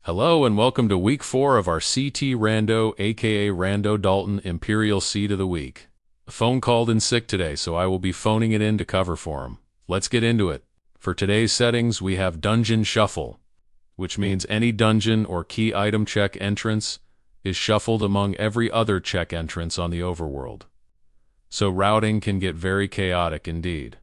Hello and welcome to week 4 of our CT Rando, aka Rando Dalton Imperial Seed of the Week. A phone called in sick today, so I will be phoning it in to cover for him. Let's get into it. For today's settings, we have Dungeon Shuffle, which means any dungeon or key item check entrance is shuffled among every other check entrance on the overworld. So routing can get very chaotic indeed.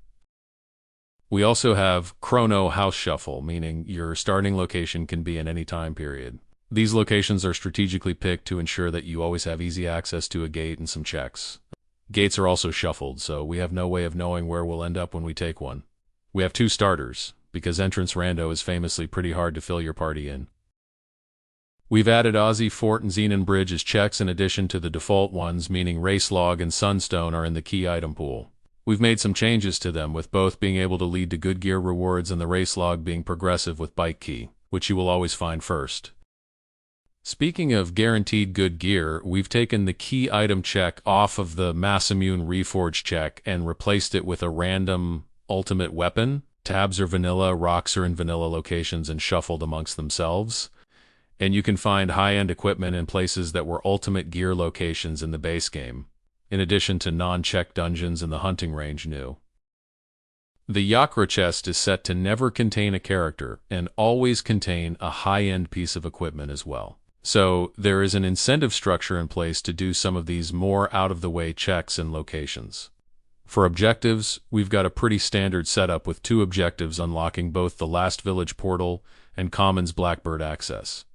We also have Chrono House Shuffle, meaning your starting location can be in any time period. These locations are strategically picked to ensure that you always have easy access to a gate and some checks. Gates are also shuffled, so we have no way of knowing where we'll end up when we take one. We have 2 starters, because Entrance Rando is famously pretty hard to fill your party in. We've added Aussie, Fort, and Xenon Bridge as checks in addition to the default ones, meaning Race Log and Sunstone are in the key item pool. We've made some changes to them, with both being able to lead to good gear rewards and the race log being progressive with bike key, which you will always find first. Speaking of guaranteed good gear, we've taken the key item check off of the Mass Immune Reforge check and replaced it with a random ultimate weapon. Tabs are vanilla, rocks are in vanilla locations and shuffled amongst themselves. And you can find high-end equipment in places that were ultimate gear locations in the base game, in addition to non-check dungeons in the hunting range new. The Yakra chest is set to never contain a character and always contain a high-end piece of equipment as well. So there is an incentive structure in place to do some of these more out-of-the-way checks and locations. For objectives, we've got a pretty standard setup with 2 objectives unlocking both the Last Village portal and Commons Blackbird access.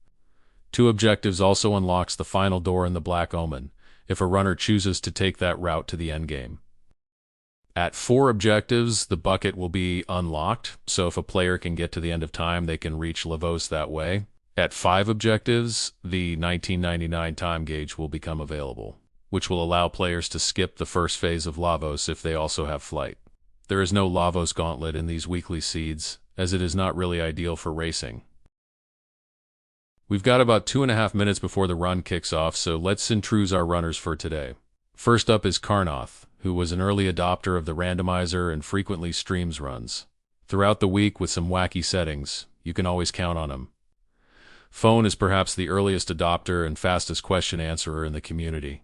2 objectives also unlocks the final door in the Black Omen, if a runner chooses to take that route to the endgame. At 4 objectives, the bucket will be unlocked, so if a player can get to the end of time, they can reach Lavos that way. At 5 objectives, the 1999 time gauge will become available, which will allow players to skip the first phase of Lavos if they also have flight. There is no Lavos gauntlet in these weekly seeds, as it is not really ideal for racing. We've got about 2.5 minutes before the run kicks off, so let's introduce our runners for today. First up is Karnoth, who was an early adopter of the randomizer and frequently streams runs. Throughout the week with some wacky settings, you can always count on him. Phone is perhaps the earliest adopter and fastest question answerer in the community.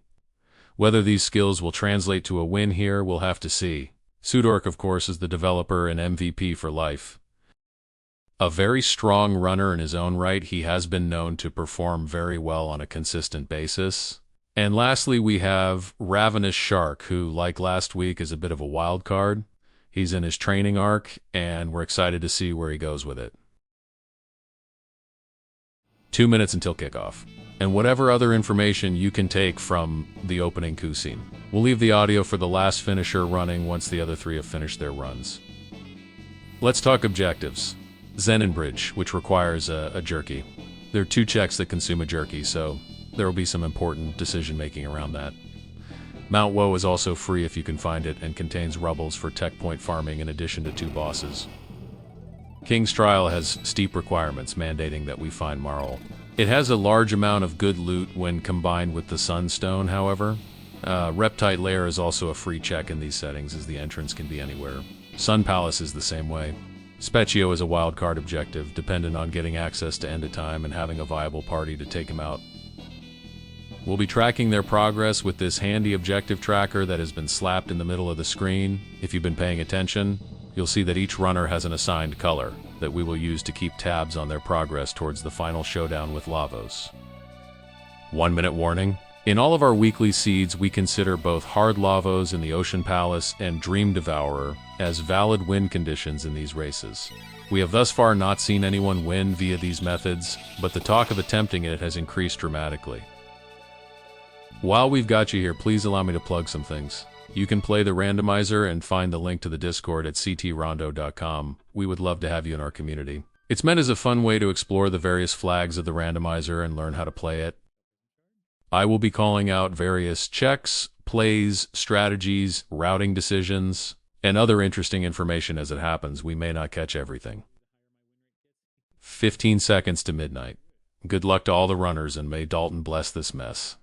Whether these skills will translate to a win here, we'll have to see. Sudork, of course, is the developer and MVP for life. A very strong runner in his own right, he has been known to perform very well on a consistent basis. And lastly, we have Ravenous Shark, who, like last week, is a bit of a wild card. He's in his training arc, and we're excited to see where he goes with it. 2 minutes until kickoff, and whatever other information you can take from the opening cutscene. We'll leave the audio for the last finisher running once the other 3 have finished their runs. Let's talk objectives. Xenon Bridge, which requires a jerky. There are 2 checks that consume a jerky, so there will be some important decision-making around that. Mount Woe is also free if you can find it and contains rubbles for tech point farming in addition to 2 bosses. King's Trial has steep requirements mandating that we find Marl. It has a large amount of good loot when combined with the Sunstone, however. Reptite Lair is also a free check in these settings, as the entrance can be anywhere. Sun Palace is the same way. Specchio is a wildcard objective, dependent on getting access to End of Time and having a viable party to take him out. We'll be tracking their progress with this handy objective tracker that has been slapped in the middle of the screen. If you've been paying attention, you'll see that each runner has an assigned color that we will use to keep tabs on their progress towards the final showdown with Lavos. 1 minute warning. In all of our weekly seeds, we consider both Hard Lavos in the Ocean Palace and Dream Devourer as valid win conditions in these races. We have thus far not seen anyone win via these methods, but the talk of attempting it has increased dramatically. While we've got you here, please allow me to plug some things. You can play the randomizer and find the link to the Discord at ctrando.com. We would love to have you in our community. It's meant as a fun way to explore the various flags of the randomizer and learn how to play it. I will be calling out various checks, plays, strategies, routing decisions, and other interesting information as it happens. We may not catch everything. 15 seconds to midnight. Good luck to all the runners, and may Dalton bless this mess.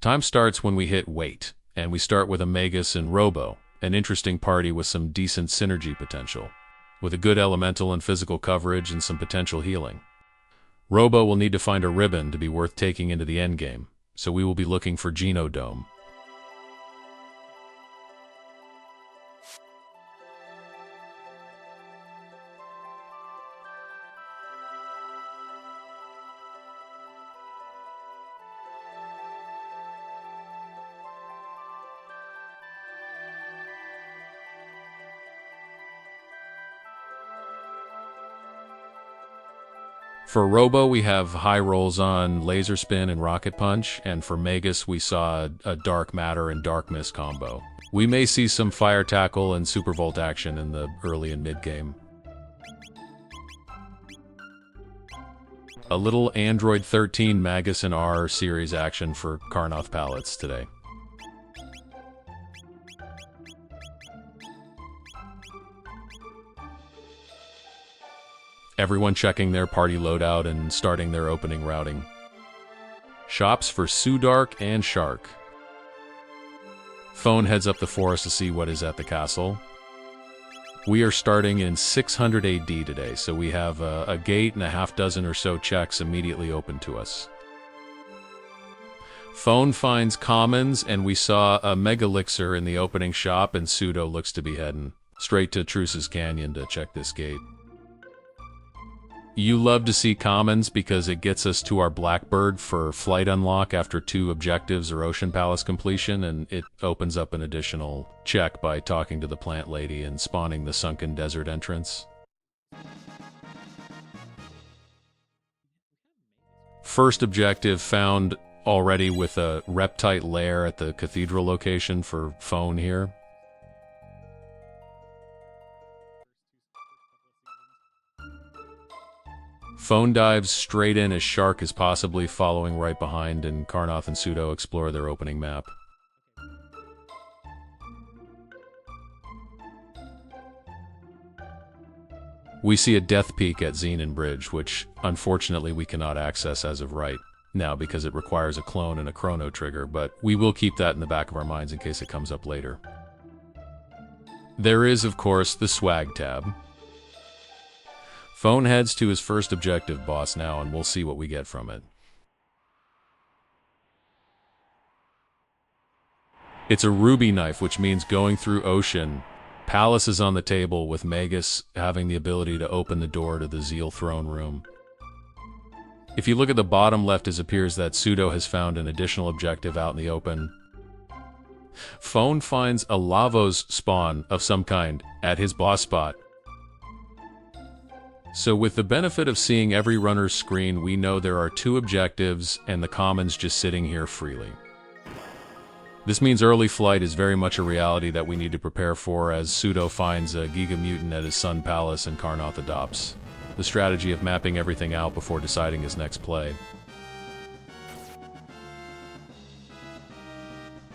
Time starts when we hit wait, and we start with a Magus and Robo, an interesting party with some decent synergy potential, with a good elemental and physical coverage and some potential healing. Robo will need to find a ribbon to be worth taking into the endgame, so we will be looking for Genodome. For Robo, we have high rolls on Laser Spin and Rocket Punch, and for Magus, we saw a Dark Matter and Dark Mist combo. We may see some Fire Tackle and Super Volt action in the early and mid-game. A little Android 13 Magus and R series action for Carnoth palettes today. Everyone checking their party loadout and starting their opening routing. Shops for Sudark and Shark. Phone heads up the forest to see what is at the castle. We are starting in 600 AD today, so we have a gate and a half dozen or so checks immediately open to us. Phone finds commons, and we saw a Megalixir in the opening shop, and Pseudo looks to be heading straight to Truce's Canyon to check this gate. You love to see commons because it gets us to our Blackbird for flight unlock after 2 objectives or Ocean Palace completion, and it opens up an additional check by talking to the plant lady and spawning the Sunken Desert entrance. First objective found already with a Reptite lair at the Cathedral location for Phone here. Phone dives straight in as Shark is possibly following right behind, and Carnoth and Pseudo explore their opening map. We see a Death Peak at Xenon Bridge, which unfortunately we cannot access as of right now because it requires a clone and a Chrono trigger, but we will keep that in the back of our minds in case it comes up later. There is, of course, the Swag tab. Phone heads to his first objective boss now, and we'll see what we get from it. It's a ruby knife, which means going through Ocean. Palace is on the table, with Magus having the ability to open the door to the Zeal throne room. If you look at the bottom left, it appears that Pseudo has found an additional objective out in the open. Phone finds a Lavos spawn of some kind at his boss spot. So with the benefit of seeing every runner's screen, we know there are 2 objectives and the commons just sitting here freely. This means early flight is very much a reality that we need to prepare for, as Pseudo finds a Giga Mutant at his Sun Palace and Carnoth adopts the strategy of mapping everything out before deciding his next play.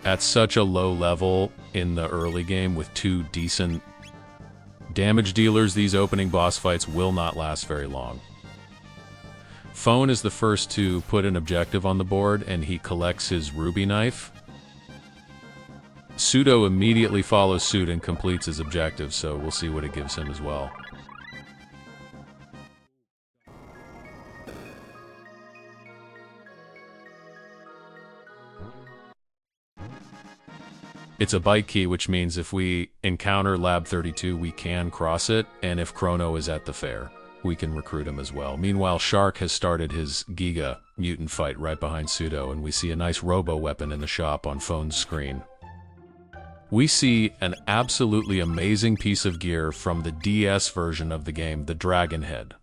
At such a low level in the early game with 2 decent damage dealers, these opening boss fights will not last very long. Phone is the first to put an objective on the board, and he collects his ruby knife. Pseudo immediately follows suit and completes his objective, so we'll see what it gives him as well. It's a bike key, which means if we encounter Lab 32, we can cross it, and if Chrono is at the fair, we can recruit him as well. Meanwhile, Shark has started his Giga Mutant fight right behind Pseudo, and we see a nice Robo weapon in the shop on Phone's screen. We see an absolutely amazing piece of gear from the DS version of the game, the Dragon Head.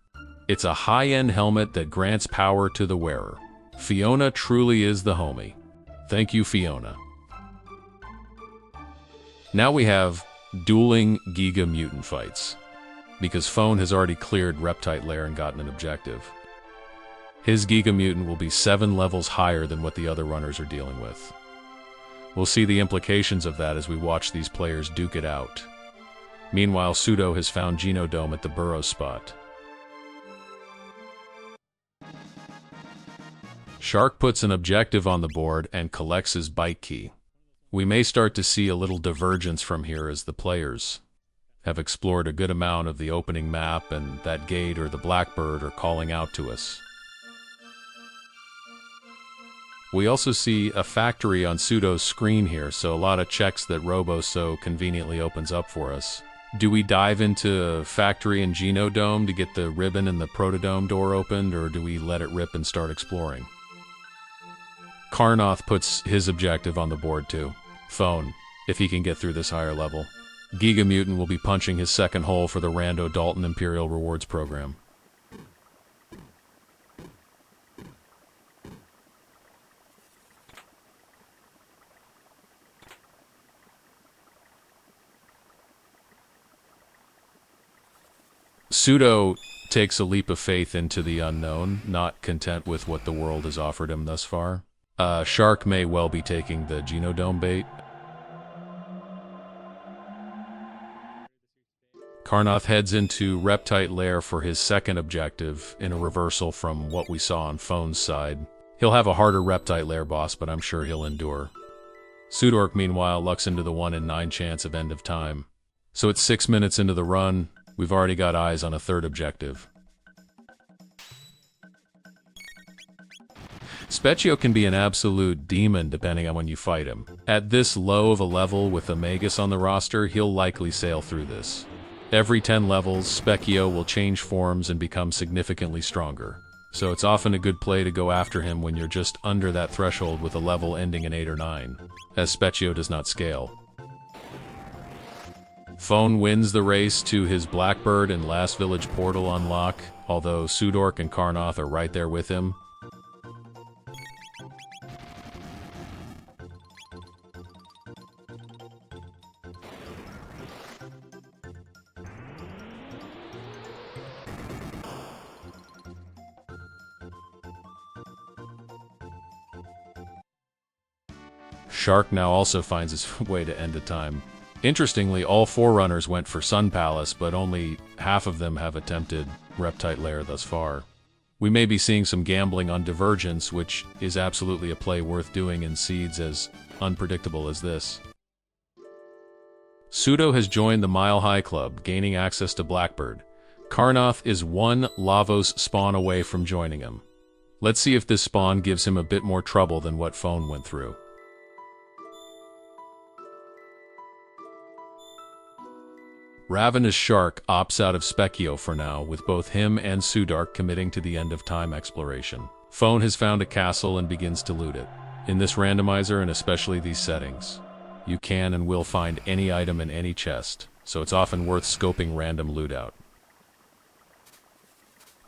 It's a high-end helmet that grants power to the wearer. Fiona truly is the homie. Thank you, Fiona. Now we have dueling Giga Mutant fights, because Phone has already cleared Reptite Lair and gotten an objective. His Giga Mutant will be 7 levels higher than what the other runners are dealing with. We'll see the implications of that as we watch these players duke it out. Meanwhile, Pseudo has found Genodome at the Burrow spot. Shark puts an objective on the board and collects his bite key. We may start to see a little divergence from here as the players have explored a good amount of the opening map and that gate or the blackbird are calling out to us. We also see a factory on Pseudo's screen here, so a lot of checks that Robo so conveniently opens up for us. Do we dive into factory and Genodome to get the ribbon and the Protodome door opened, or do we let it rip and start exploring? Chrono puts his objective on the board too. Phone, if he can get through this higher level. Giga Mutant will be punching his second hole for the Rando Dalton Imperial Rewards program. Pseudo takes a leap of faith into the unknown, not content with what the world has offered him thus far. Shark may well be taking the Genodome bait. Carnoth heads into Reptite Lair for his second objective, in a reversal from what we saw on Phone's side. He'll have a harder Reptite Lair boss, but I'm sure he'll endure. Pseudorc, meanwhile, lucks into the 1 in 9 chance of end of time. So it's 6 minutes into the run. We've already got eyes on a third objective. Specchio can be an absolute demon depending on when you fight him. At this low of a level with a Magus on the roster, he'll likely sail through this. Every 10 levels, Specchio will change forms and become significantly stronger. So it's often a good play to go after him when you're just under that threshold with a level ending in 8 or 9, as Specchio does not scale. Phone wins the race to his Blackbird and Last Village portal unlock, although Pseudorc and Carnoth are right there with him. Shark now also finds his way to end of time. Interestingly, all Forerunners went for Sun Palace, but only half of them have attempted Reptite Lair thus far. We may be seeing some gambling on Divergence, which is absolutely a play worth doing in seeds as unpredictable as this. Pseudo has joined the Mile High Club, gaining access to Blackbird. Carnoth is 1 Lavos spawn away from joining him. Let's see if this spawn gives him a bit more trouble than what Phone went through. Ravenous Shark opts out of Specchio for now, with both him and Pseudarc committing to the end-of-time exploration. Phone has found a castle and begins to loot it. In this randomizer, and especially these settings, you can and will find any item in any chest, so it's often worth scoping random loot out.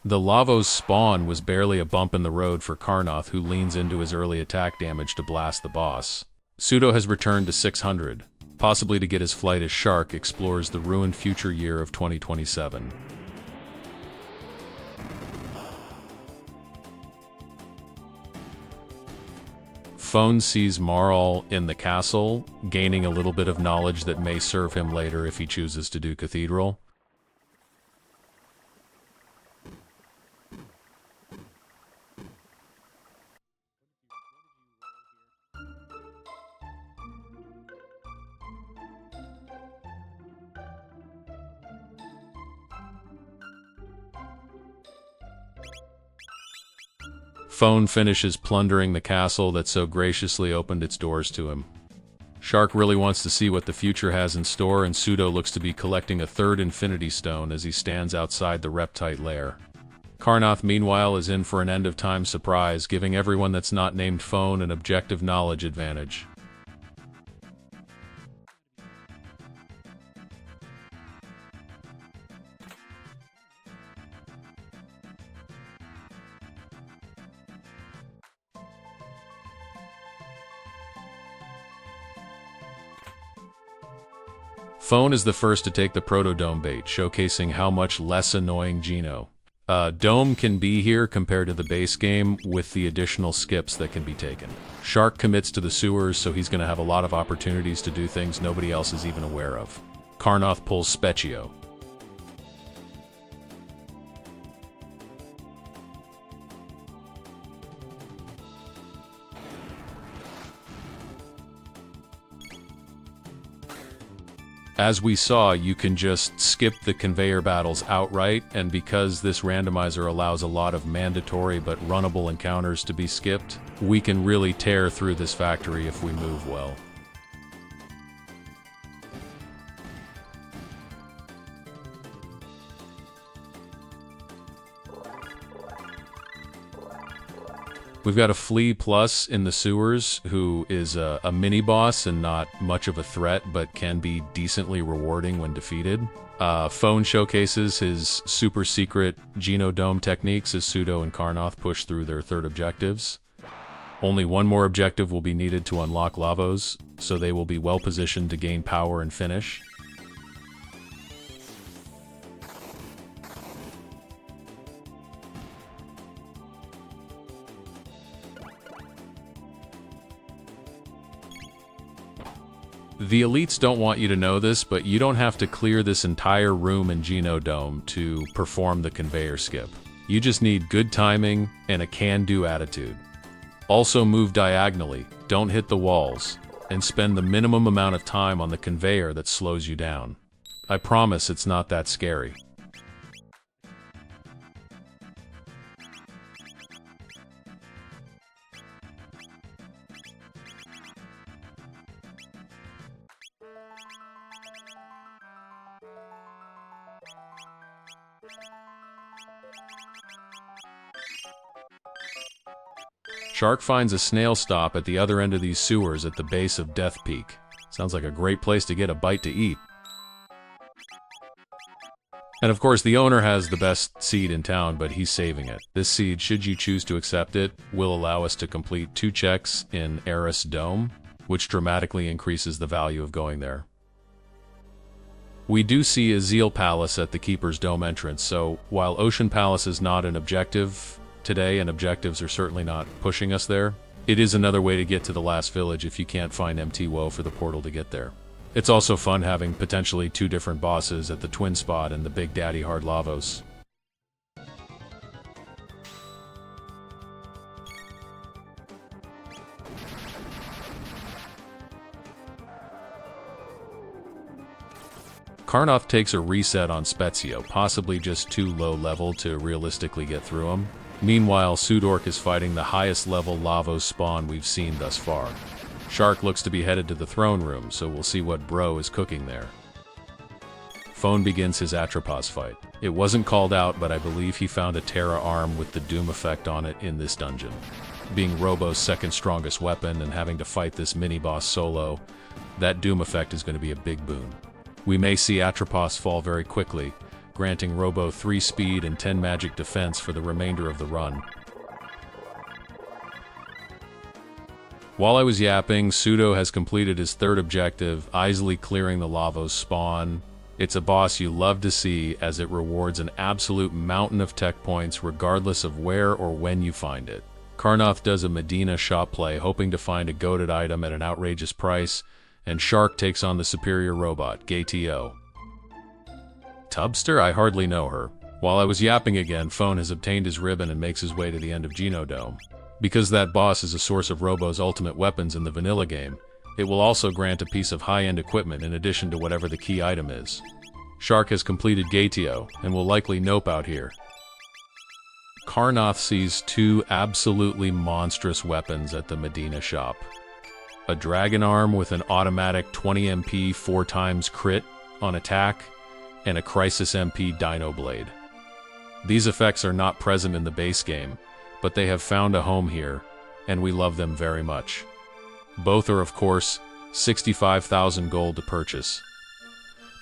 The Lavos spawn was barely a bump in the road for Carnoth, who leans into his early attack damage to blast the boss. Pseudo has returned to 600. Possibly to get his flight as Shark explores the ruined future year of 2027. Phone sees Marl in the castle, gaining a little bit of knowledge that may serve him later if he chooses to do Cathedral. Phone finishes plundering the castle that so graciously opened its doors to him. Shark really wants to see what the future has in store, and Pseudo looks to be collecting a third Infinity Stone as he stands outside the Reptite Lair. Carnoth, meanwhile, is in for an end-of-time surprise, giving everyone that's not named Phone an objective knowledge advantage. Phone is the first to take the Protodome bait, showcasing how much less annoying Geno. Dome can be here compared to the base game, with the additional skips that can be taken. Shark commits to the sewers, so he's going to have a lot of opportunities to do things nobody else is even aware of. Carnoth pulls Specchio. As we saw, you can just skip the conveyor battles outright, and because this randomizer allows a lot of mandatory but runnable encounters to be skipped, we can really tear through this factory if we move well. We've got a Flea Plus in the sewers, who is a mini-boss and not much of a threat, but can be decently rewarding when defeated. Phone showcases his super secret Genodome techniques as Pseudo and Carnoth push through their third objectives. Only one more objective will be needed to unlock Lavos, so they will be well positioned to gain power and finish. The elites don't want you to know this, but you don't have to clear this entire room in Genodome to perform the conveyor skip. You just need good timing and a can-do attitude. Also move diagonally, don't hit the walls, and spend the minimum amount of time on the conveyor that slows you down. I promise it's not that scary. Shark finds a snail stop at the other end of these sewers at the base of Death Peak. Sounds like a great place to get a bite to eat. And of course, the owner has the best seed in town, but he's saving it. This seed, should you choose to accept it, will allow us to complete 2 checks in Eris Dome, which dramatically increases the value of going there. We do see a Zeal Palace at the Keeper's Dome entrance, so while Ocean Palace is not an objective today, and objectives are certainly not pushing us there, it is another way to get to the last village if you can't find MT Woe for the portal to get there. It's also fun having potentially 2 different bosses at the Twin Spot and the Big Daddy Hard Lavos. Carnoth takes a reset on Spezio, possibly just too low level to realistically get through him. Meanwhile, Sudork is fighting the highest level Lavos spawn we've seen thus far. Shark looks to be headed to the throne room, so we'll see what Bro is cooking there. Phone begins his Atropos fight. It wasn't called out, but I believe he found a Terra arm with the Doom effect on it in this dungeon. Being Robo's second strongest weapon and having to fight this mini-boss solo, that Doom effect is going to be a big boon. We may see Atropos fall very quickly, granting Robo 3 speed and 10 magic defense for the remainder of the run. While I was yapping, Pseudo has completed his third objective, easily clearing the Lavos spawn. It's a boss you love to see, as it rewards an absolute mountain of tech points regardless of where or when you find it. Carnoth does a Medina shop play, hoping to find a goated item at an outrageous price, and Shark takes on the superior robot, Gato. Tubster? I hardly know her. While I was yapping again, Phone has obtained his ribbon and makes his way to the end of Genodome. Because that boss is a source of Robo's ultimate weapons in the vanilla game, it will also grant a piece of high-end equipment in addition to whatever the key item is. Shark has completed Gato, and will likely nope out here. Carnoth sees 2 absolutely monstrous weapons at the Medina shop. A dragon arm with an automatic 20 MP 4 times crit on attack, and a Crisis MP Dino Blade. These effects are not present in the base game, but they have found a home here, and we love them very much. Both are, of course, 65,000 gold to purchase,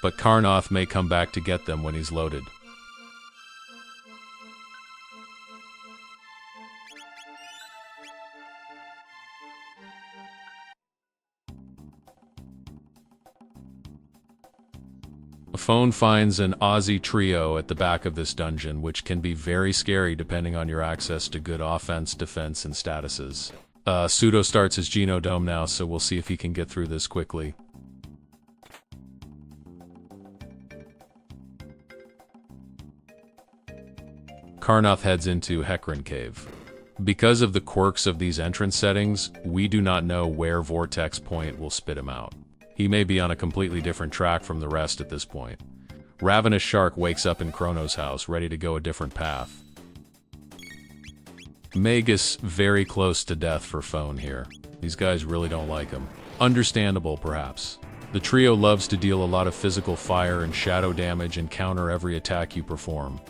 but Carnoth may come back to get them when he's loaded. Phone finds an Aussie trio at the back of this dungeon, which can be very scary depending on your access to good offense, defense, and statuses. Pseudo starts his Genodome now, so we'll see if he can get through this quickly. Carnoth heads into Hecarim Cave. Because of the quirks of these entrance settings, we do not know where Vortex Point will spit him out. He may be on a completely different track from the rest at this point. Ravenous Shark wakes up in Chrono's house, ready to go a different path. Magus very close to death for Phone here. These guys really don't like him. Understandable, perhaps. The trio loves to deal a lot of physical fire and shadow damage and counter every attack you perform.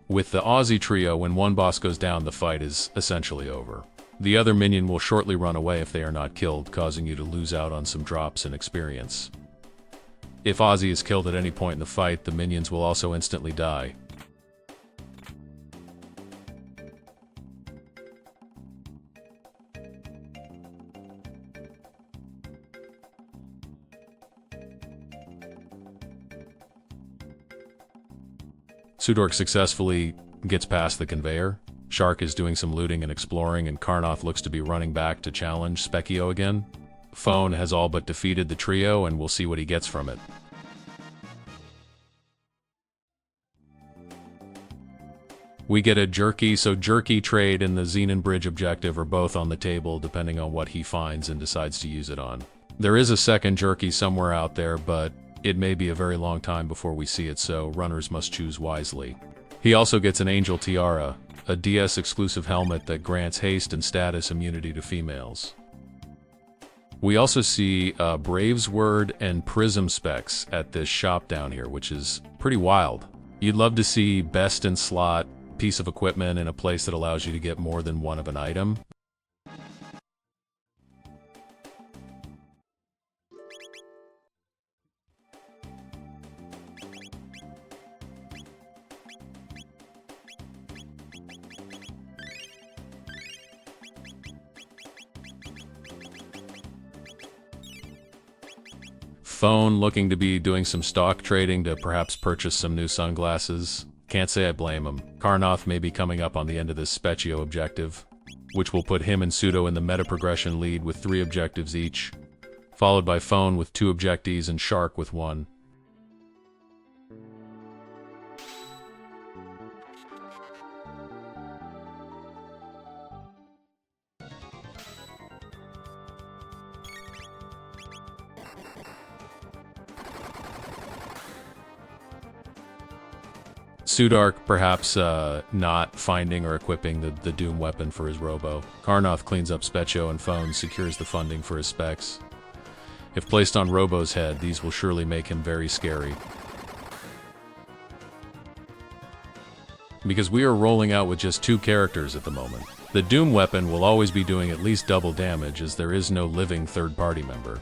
With the Aussie trio, when one boss goes down, the fight is essentially over. The other minion will shortly run away if they are not killed, causing you to lose out on some drops in experience. If Aussie is killed at any point in the fight, the minions will also instantly die. Sudork successfully gets past the conveyor. Shark is doing some looting and exploring, and Carnoth looks to be running back to challenge Specchio again. Phone has all but defeated the trio, and we'll see what he gets from it. We get a Jerky, so Jerky, Trade, and the Xenon Bridge objective are both on the table, depending on what he finds and decides to use it on. There is a second Jerky somewhere out there, but it may be a very long time before we see it, so runners must choose wisely. He also gets an Angel Tiara, a DS-exclusive helmet that grants haste and status immunity to females. We also see Brave's Word and Prism specs at this shop down here, which is pretty wild. You'd love to see best in slot piece of equipment in a place that allows you to get more than one of an item. Phone looking to be doing some stock trading to perhaps purchase some new sunglasses. Can't say I blame him. Carnoth may be coming up on the end of this Specchio objective, which will put him and Pseudo in the meta progression lead with 3 objectives each, followed by Phone with 2 objectives and Shark with 1. Sudark perhaps not finding or equipping the Doom weapon for his Robo. Carnoth cleans up Specchio, and Phone secures the funding for his specs. If placed on Robo's head, these will surely make him very scary. Because we are rolling out with just 2 characters at the moment. The Doom weapon will always be doing at least double damage, as there is no living third-party member.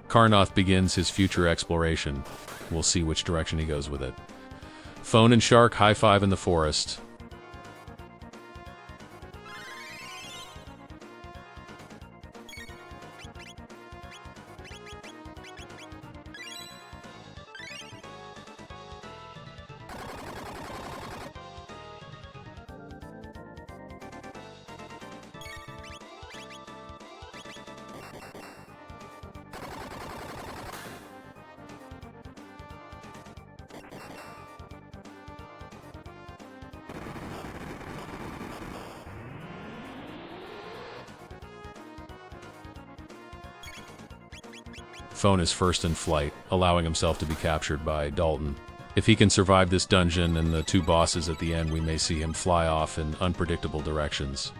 Carnoth begins his future exploration. We'll see which direction he goes with it. Phone and Shark high-five in the forest. Phone is first in flight, allowing himself to be captured by Dalton. If he can survive this dungeon and the 2 bosses at the end, we may see him fly off in unpredictable directions.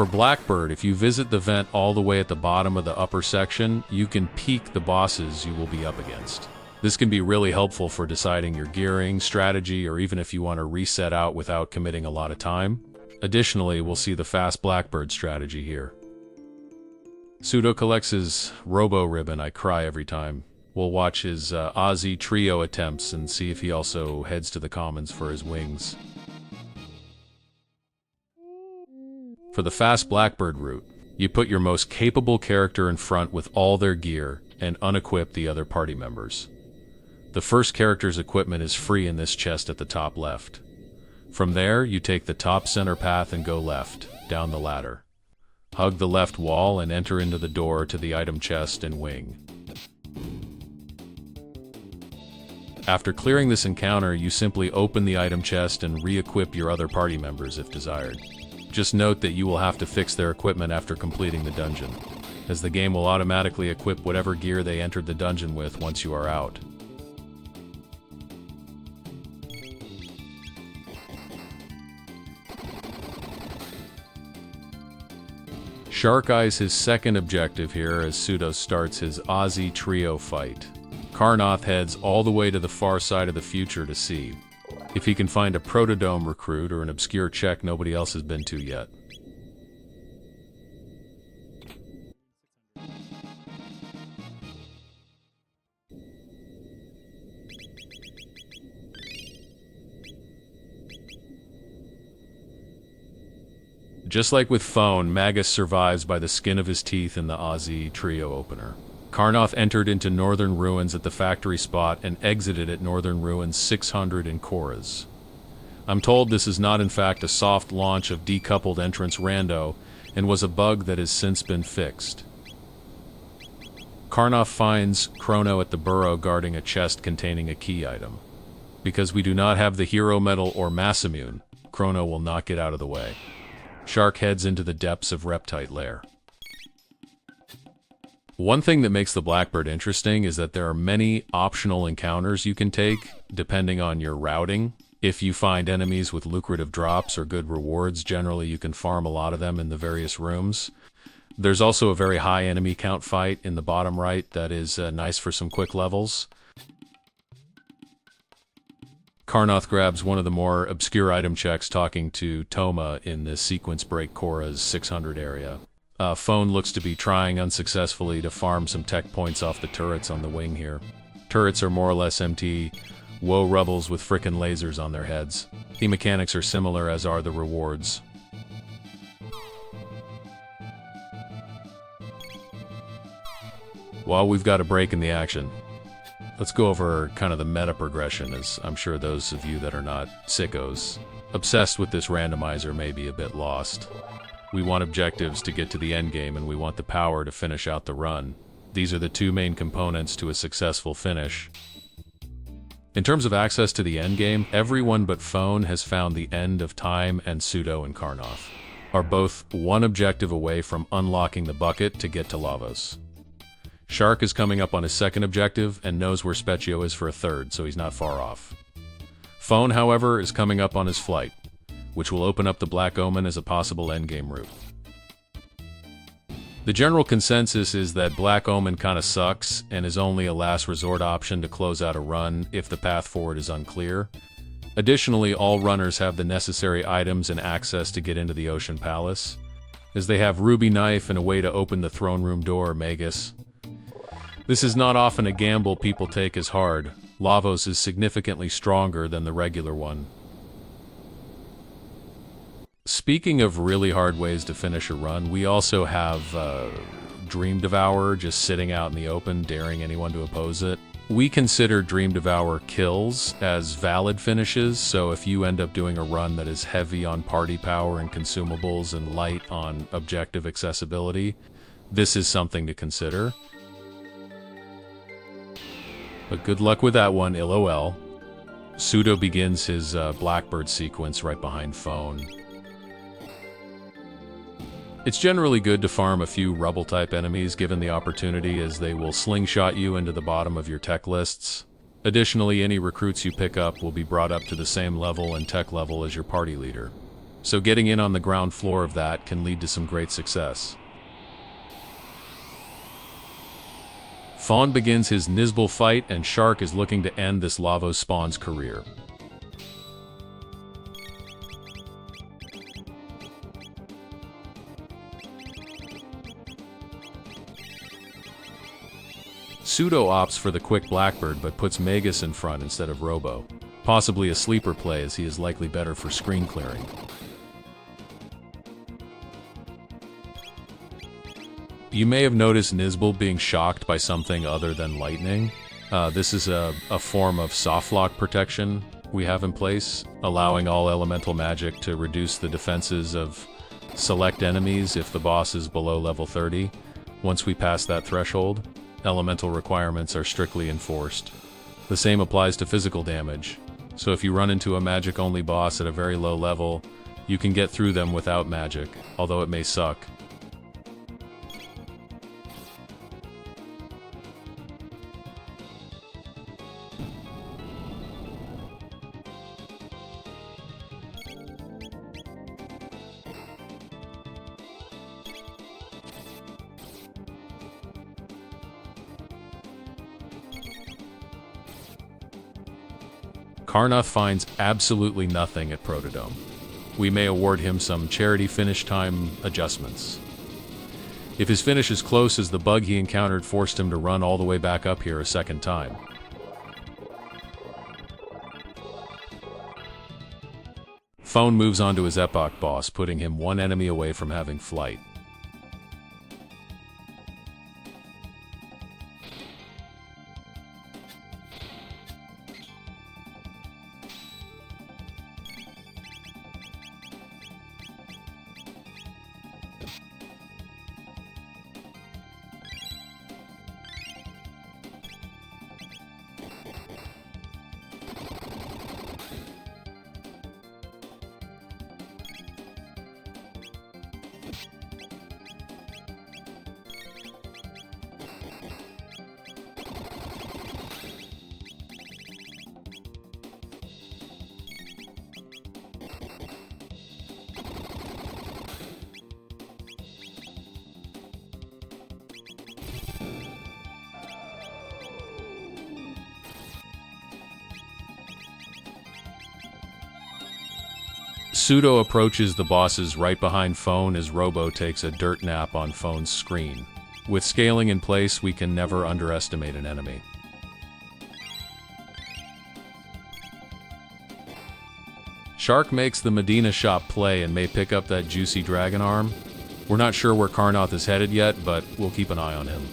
For Blackbird, if you visit the vent all the way at the bottom of the upper section, you can peek the bosses you will be up against. This can be really helpful for deciding your gearing, strategy, or even if you want to reset out without committing a lot of time. Additionally, we'll see the fast Blackbird strategy here. Pseudo collects his Robo Ribbon. I cry every time. We'll watch his Aussie Trio attempts and see if he also heads to the commons for his wings. For the fast Blackbird route, you put your most capable character in front with all their gear and unequip the other party members. The first character's equipment is free in this chest at the top left. From there, you take the top center path and go left, down the ladder. Hug the left wall and enter into the door to the item chest and wing. After clearing this encounter, you simply open the item chest and re-equip your other party members if desired. Just note that you will have to fix their equipment after completing the dungeon, as the game will automatically equip whatever gear they entered the dungeon with once you are out. Shark eyes his second objective here as Pseudo starts his Aussie Trio fight. Carnoth heads all the way to the far side of the future to see if he can find a Protodome recruit or an obscure check nobody else has been to yet. Just like with Phone, Magus survives by the skin of his teeth in the Aussie Trio opener. Carnoth entered into Northern Ruins at the factory spot and exited at Northern Ruins 600 in Koras. I'm told this is not in fact a soft launch of decoupled entrance Rando and was a bug that has since been fixed. Carnoth finds Chrono at the burrow guarding a chest containing a key item. Because we do not have the hero medal or mass immune, Chrono will not get out of the way. Shark heads into the depths of Reptite Lair. One thing that makes the Blackbird interesting is that there are many optional encounters you can take, depending on your routing. If you find enemies with lucrative drops or good rewards, generally you can farm a lot of them in the various rooms. There's also a very high enemy count fight in the bottom right that is nice for some quick levels. Carnoth grabs one of the more obscure item checks talking to Toma in the Sequence Break Kora's 600 area. Phone looks to be trying unsuccessfully to farm some tech points off the turrets on the wing here. Turrets are more or less empty woe rubbles with frickin' lasers on their heads. The mechanics are similar as are the rewards. Well, we've got a break in the action. Let's go over kind of the meta progression, as I'm sure those of you that are not sickos obsessed with this randomizer may be a bit lost. We want objectives to get to the end game, and we want the power to finish out the run. These are the two main components to a successful finish. In terms of access to the end game, everyone but Phone has found the end of time, and Pseudo and Carnoth are both one objective away from unlocking the bucket to get to Lavos. Shark is coming up on his second objective and knows where Specchio is for a third, so he's not far off. Phone, however, is coming up on his flight, which will open up the Black Omen as a possible endgame route. The general consensus is that Black Omen kinda sucks and is only a last resort option to close out a run if the path forward is unclear. Additionally, all runners have the necessary items and access to get into the Ocean Palace, as they have Ruby Knife and a way to open the throne room door, Magus. This is not often a gamble people take as hard. Lavos is significantly stronger than the regular one. Speaking of really hard ways to finish a run, we also have Dream Devourer just sitting out in the open, daring anyone to oppose it. We consider Dream Devour kills as valid finishes, so if you end up doing a run that is heavy on party power and consumables and light on objective accessibility, this is something to consider. But good luck with that one, LOL. Pseudo begins his Blackbird sequence right behind Phone. It's generally good to farm a few rubble-type enemies given the opportunity, as they will slingshot you into the bottom of your tech lists. Additionally, any recruits you pick up will be brought up to the same level and tech level as your party leader. so getting in on the ground floor of that can lead to some great success. Fawn begins his Nizbal fight, and Shark is looking to end this Lavos Spawn's career. Pseudo opts for the quick Blackbird but puts Magus in front instead of Robo. Possibly a sleeper play, as he is likely better for screen clearing. You may have noticed Nizbal being shocked by something other than lightning. This is a form of softlock protection we have in place, allowing all elemental magic to reduce the defenses of select enemies if the boss is below level 30. Once we pass that threshold, elemental requirements are strictly enforced. The same applies to physical damage, so if you run into a magic-only boss at a very low level, you can get through them without magic, although it may suck. Karnoth finds absolutely nothing at Protodome. We may award him some charity finish time adjustments. If his finish is close as the bug he encountered forced him to run all the way back up here a second time. Phone moves on to his Epoch boss, putting him one enemy away from having flight. Pseudo approaches the bosses right behind Phone as Robo takes a dirt nap on Phone's screen. With scaling in place, we can never underestimate an enemy. Shark makes the Medina shop play and may pick up that juicy dragon arm. We're not sure where Karnoth is headed yet, but we'll keep an eye on him.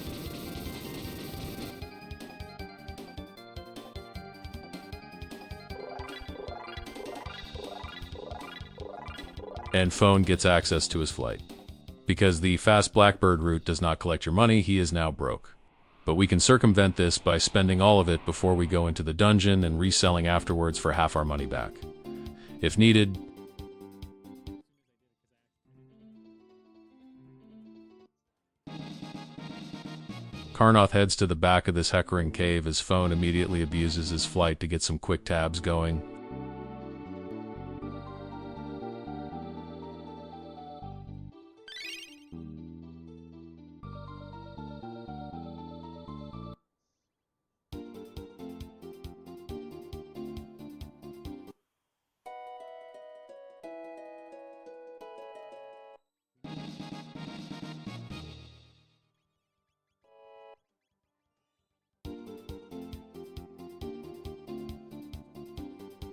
And Phone gets access to his flight. Because the fast Blackbird route does not collect your money, he is now broke. But we can circumvent this by spending all of it before we go into the dungeon and reselling afterwards for half our money back. If needed, Karnoth heads to the back of this Heckering cave as Phone immediately abuses his flight to get some quick tabs going.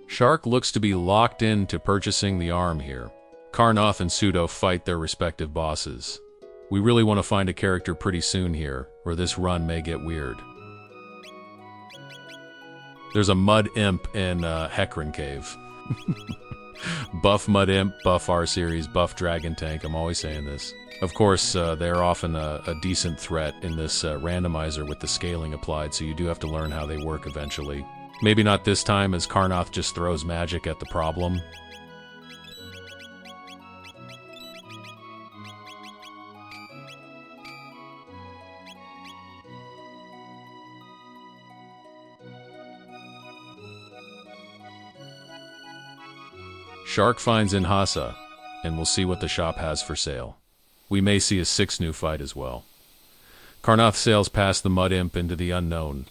Shark looks to be locked in to purchasing the arm here. Karnoth and Pseudo fight their respective bosses. We really want to find a character pretty soon here, or this run may get weird. There's a Mud Imp in Heckering Cave. Buff Mud Imp, buff R-Series, buff Dragon Tank, I'm always saying this. Of course, they're often a decent threat in this randomizer with the scaling applied, so you do have to learn how they work eventually. Maybe not this time, as Karnoth just throws magic at the problem. Shark finds Inhasa, and we'll see what the shop has for sale. We may see a 6 new fight as well. Carnoth sails past the Mud Imp into the unknown.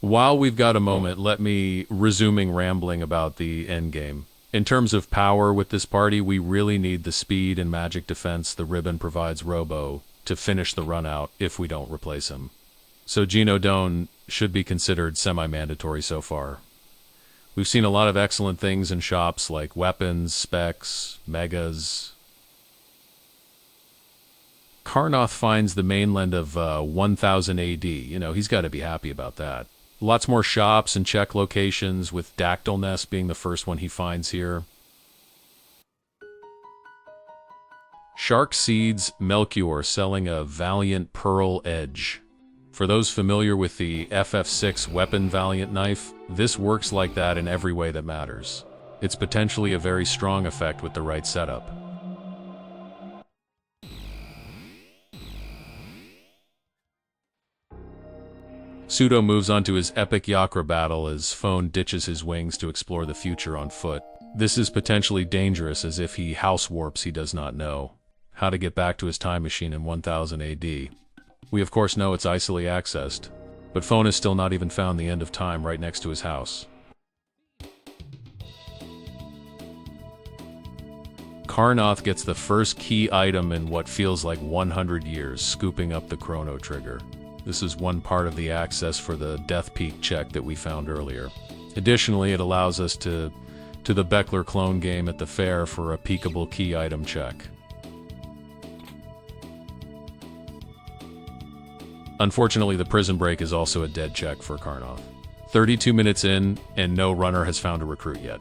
While we've got a moment, let me resuming rambling about the endgame. In terms of power with this party, we really need the speed and magic defense the ribbon provides Robo to finish the run out if we don't replace him. So Geno Doan should be considered semi-mandatory so far. We've seen a lot of excellent things in shops like weapons, specs, megas. Carnoth finds the mainland of 1000 AD. He's got to be happy about that. Lots more shops and check locations, with Dactyl Nest being the first one he finds here. Shark Seeds Melchior selling a Valiant Pearl Edge. For those familiar with the FF6 weapon Valiant knife, this works like that in every way that matters. It's potentially a very strong effect with the right setup. Pseudo moves on to his epic Yakra battle as Phone ditches his wings to explore the future on foot. This is potentially dangerous, as if he house warps he does not know how to get back to his time machine in 1000 AD. We of course know it's icily accessed, but Phone has still not even found the end of time right next to his house. Carnoth gets the first key item in what feels like 100 years, scooping up the Chrono trigger. This is one part of the access for the Death Peak check that we found earlier. Additionally, it allows us to the Beckler clone game at the fair for a peekable key item check. Unfortunately, the prison break is also a dead check for Carnoth. 32 minutes in, and no runner has found a recruit yet.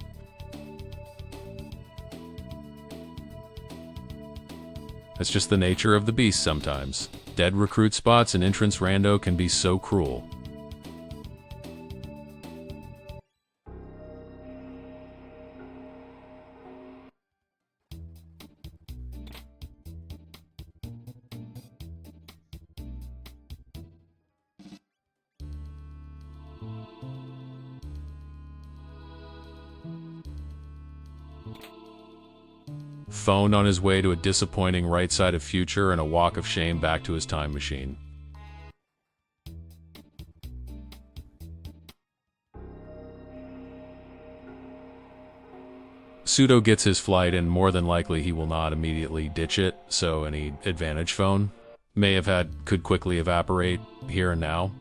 That's just the nature of the beast sometimes. Dead recruit spots in entrance rando can be so cruel. Phone on his way to a disappointing right side of future and a walk of shame back to his time machine. Pseudo gets his flight, and more than likely he will not immediately ditch it, so any advantage Phone may have had could quickly evaporate here and now.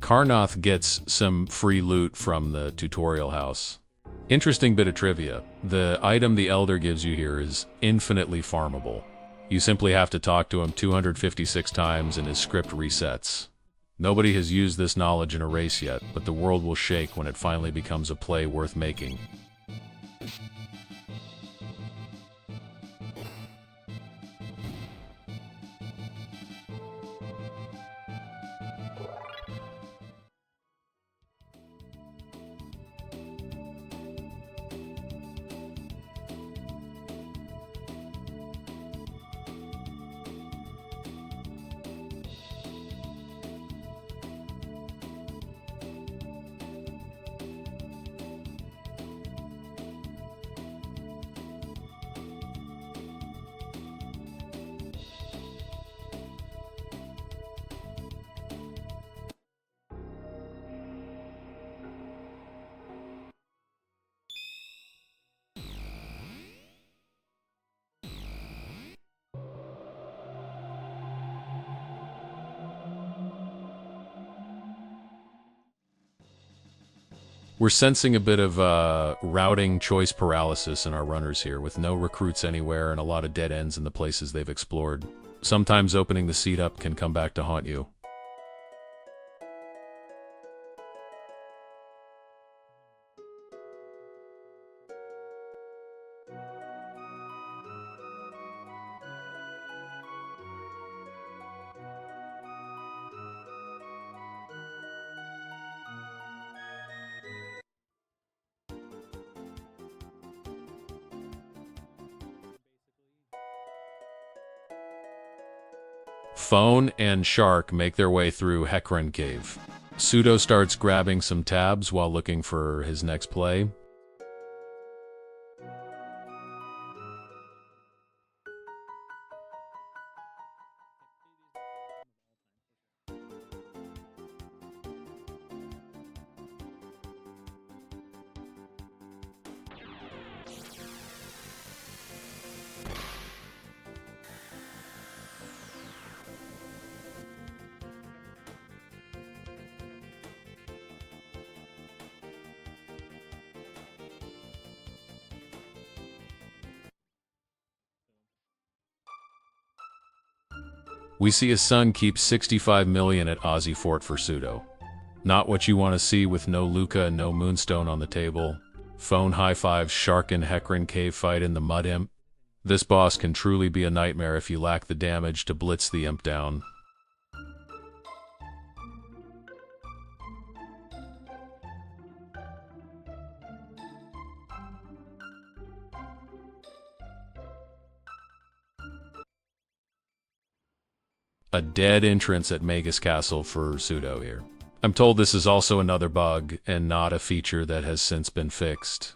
Carnoth gets some free loot from the tutorial house. Interesting bit of trivia. The item the Elder gives you here is infinitely farmable. You simply have to talk to him 256 times and his script resets. Nobody has used this knowledge in a race yet, but the world will shake when it finally becomes a play worth making. We're sensing a bit of routing choice paralysis in our runners here, with no recruits anywhere and a lot of dead ends in the places they've explored. Sometimes opening the seat up can come back to haunt you. Phone and Shark make their way through Hecarim Cave. Pseudo starts grabbing some tabs while looking for his next play. We see his son keep 65 million at Aussie Fort for Pseudo. Not what you want to see with no Luca and no Moonstone on the table. Phone high-fives Shark and Hecarim Cave fight in the Mud Imp. This boss can truly be a nightmare if you lack the damage to blitz the imp down. A dead entrance at Magus Castle for Pseudo here. I'm told this is also another bug, and not a feature that has since been fixed.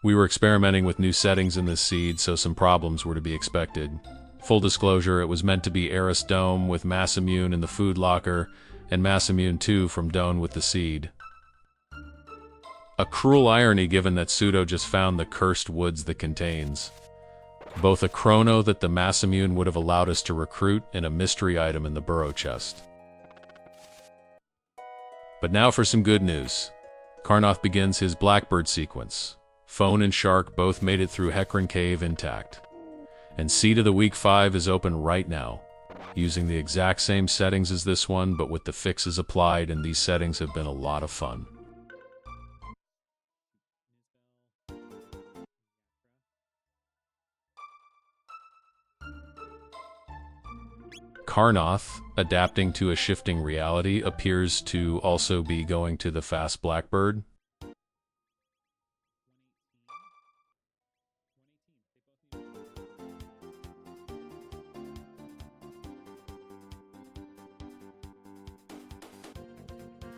We were experimenting with new settings in this seed, so some problems were to be expected. Full disclosure, it was meant to be Eris Dome with Mass Immune in the food locker, and Mass Immune 2 from Dome with the seed. A cruel irony given that Pseudo just found the cursed woods that contains both a Chrono that the Mass Immune would have allowed us to recruit and a mystery item in the burrow chest. But now for some good news. Carnoth begins his Blackbird sequence. Phone and Shark both made it through Hecarim Cave intact. And Seed of the Week 5 is open right now, using the exact same settings as this one, but with the fixes applied, and these settings have been a lot of fun. Carnoth, adapting to a shifting reality, appears to also be going to the fast Blackbird.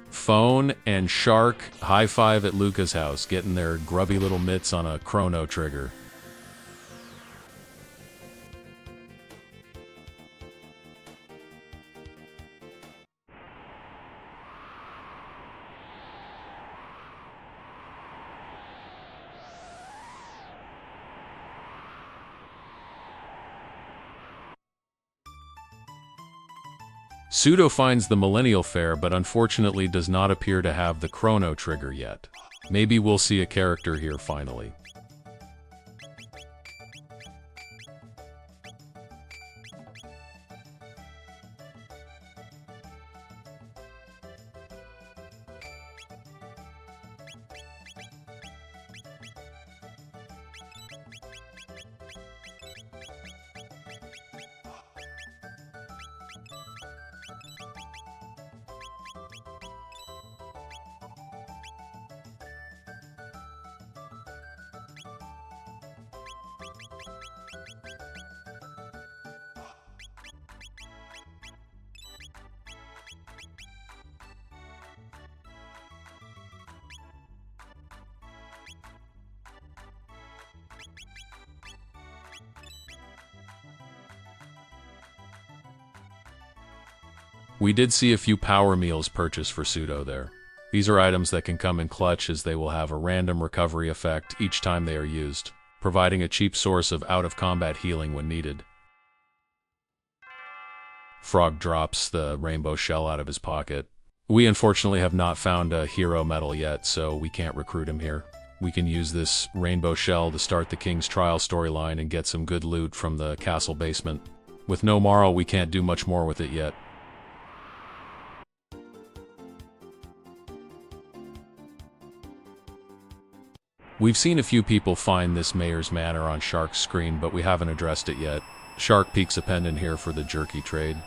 Phone and Shark high five at Luca's house, getting their grubby little mitts on a Chrono trigger. Pseudo finds the Millennial Fair, but unfortunately does not appear to have the Chrono trigger yet. Maybe we'll see a character here finally. We did see a few power meals purchased for Pseudo there. These are items that can come in clutch, as they will have a random recovery effect each time they are used, providing a cheap source of out-of-combat healing when needed. Frog drops the rainbow shell out of his pocket. We unfortunately have not found a hero medal yet, so we can't recruit him here. We can use this rainbow shell to start the King's Trial storyline and get some good loot from the castle basement. With no Marl, we can't do much more with it yet. We've seen a few people find this Mayor's Manor on Shark's screen, but we haven't addressed it yet. Shark peeks a pendant here for the Jerky trade.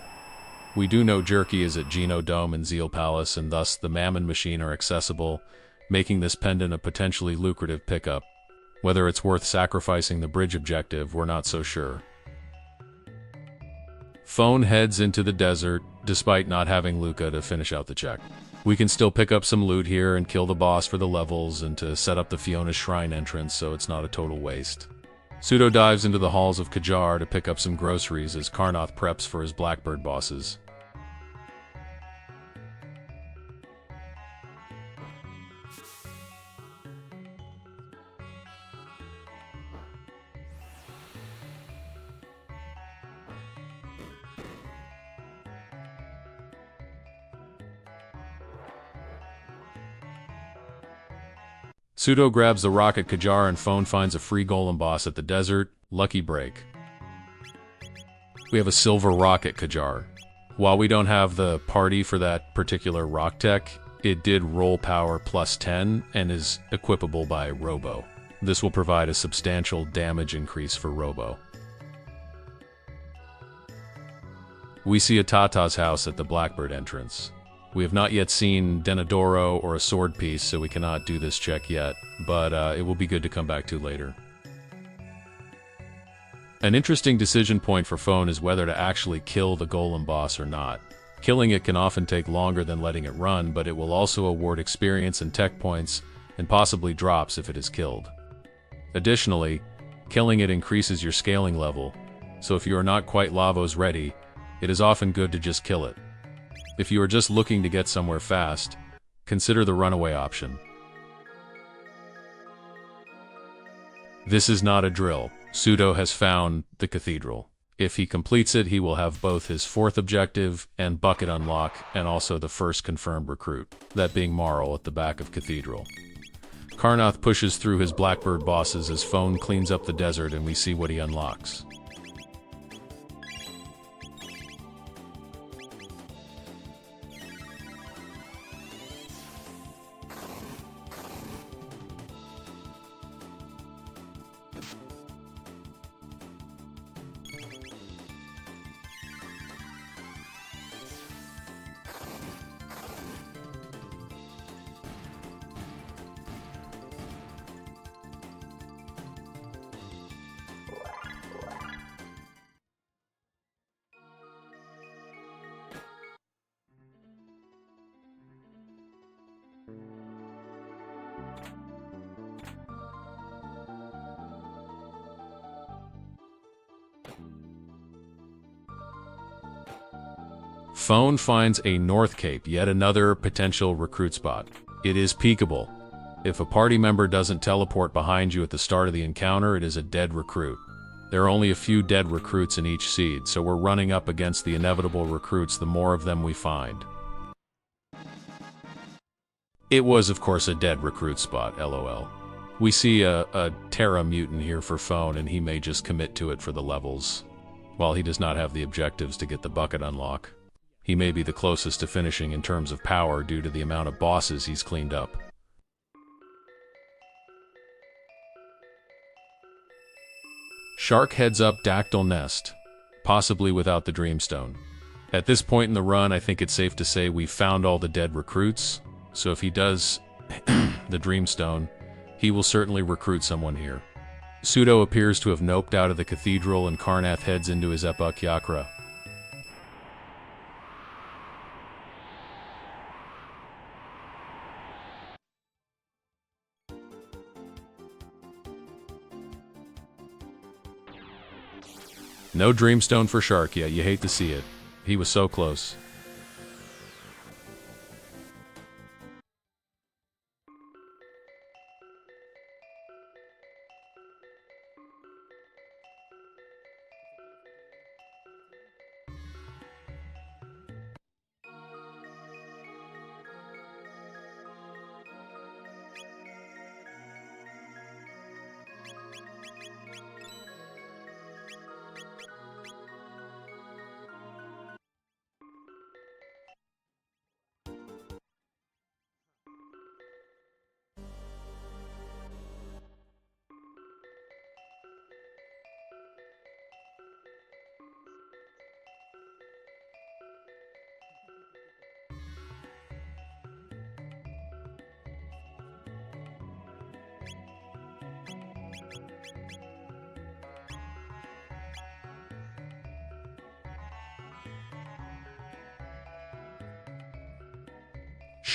We do know Jerky is at Geno Dome and Zeal Palace, and thus the Mammon Machine are accessible, making this pendant a potentially lucrative pickup. Whether it's worth sacrificing the bridge objective, we're not so sure. Phone heads into the desert, despite not having Luca to finish out the check. We can still pick up some loot here and kill the boss for the levels and to set up the Fiona's Shrine entrance so it's not a total waste. Pseudo dives into the halls of Kajar to pick up some groceries as Karnoth preps for his Blackbird bosses. Pseudo grabs the rock at Kajar and Phone finds a free golem boss at the desert. Lucky break. We have a silver rock at Kajar. While we don't have the party for that particular rock tech, it did roll power plus 10 and is equipable by Robo. This will provide a substantial damage increase for Robo. We see a Tata's house at the Blackbird entrance. We have not yet seen Denadoro or a sword piece, so we cannot do this check yet, but it will be good to come back to later. An interesting decision point for Phone is whether to actually kill the golem boss or not. Killing it can often take longer than letting it run, but it will also award experience and tech points, and possibly drops if it is killed. Additionally, killing it increases your scaling level, so if you are not quite Lavos ready, it is often good to just kill it. If you are just looking to get somewhere fast, consider the runaway option. This is not a drill. Pseudo has found the cathedral. If he completes it, he will have both his 4th objective and bucket unlock, and also the first confirmed recruit, that being Marl at the back of Cathedral. Karnoth pushes through his Blackbird bosses as Phone cleans up the desert and we see what he unlocks. Phone finds a North Cape, yet another potential recruit spot. It is peekable. If a party member doesn't teleport behind you at the start of the encounter, it is a dead recruit. There are only a few dead recruits in each seed, so we're running up against the inevitable recruits the more of them we find. It was, of course, a dead recruit spot, lol. We see a Terra mutant here for Phone, and he may just commit to it for the levels. While he does not have the objectives to get the bucket unlock, he may be the closest to finishing in terms of power due to the amount of bosses he's cleaned up. Shark heads up Dactyl Nest, possibly without the Dreamstone. At this point in the run, I think it's safe to say we've found all the dead recruits, so if he does the Dreamstone, he will certainly recruit someone here. Pseudo appears to have noped out of the cathedral and Karnath heads into his Epoch Yakra. No Dreamstone for Shark yet, you hate to see it. He was so close.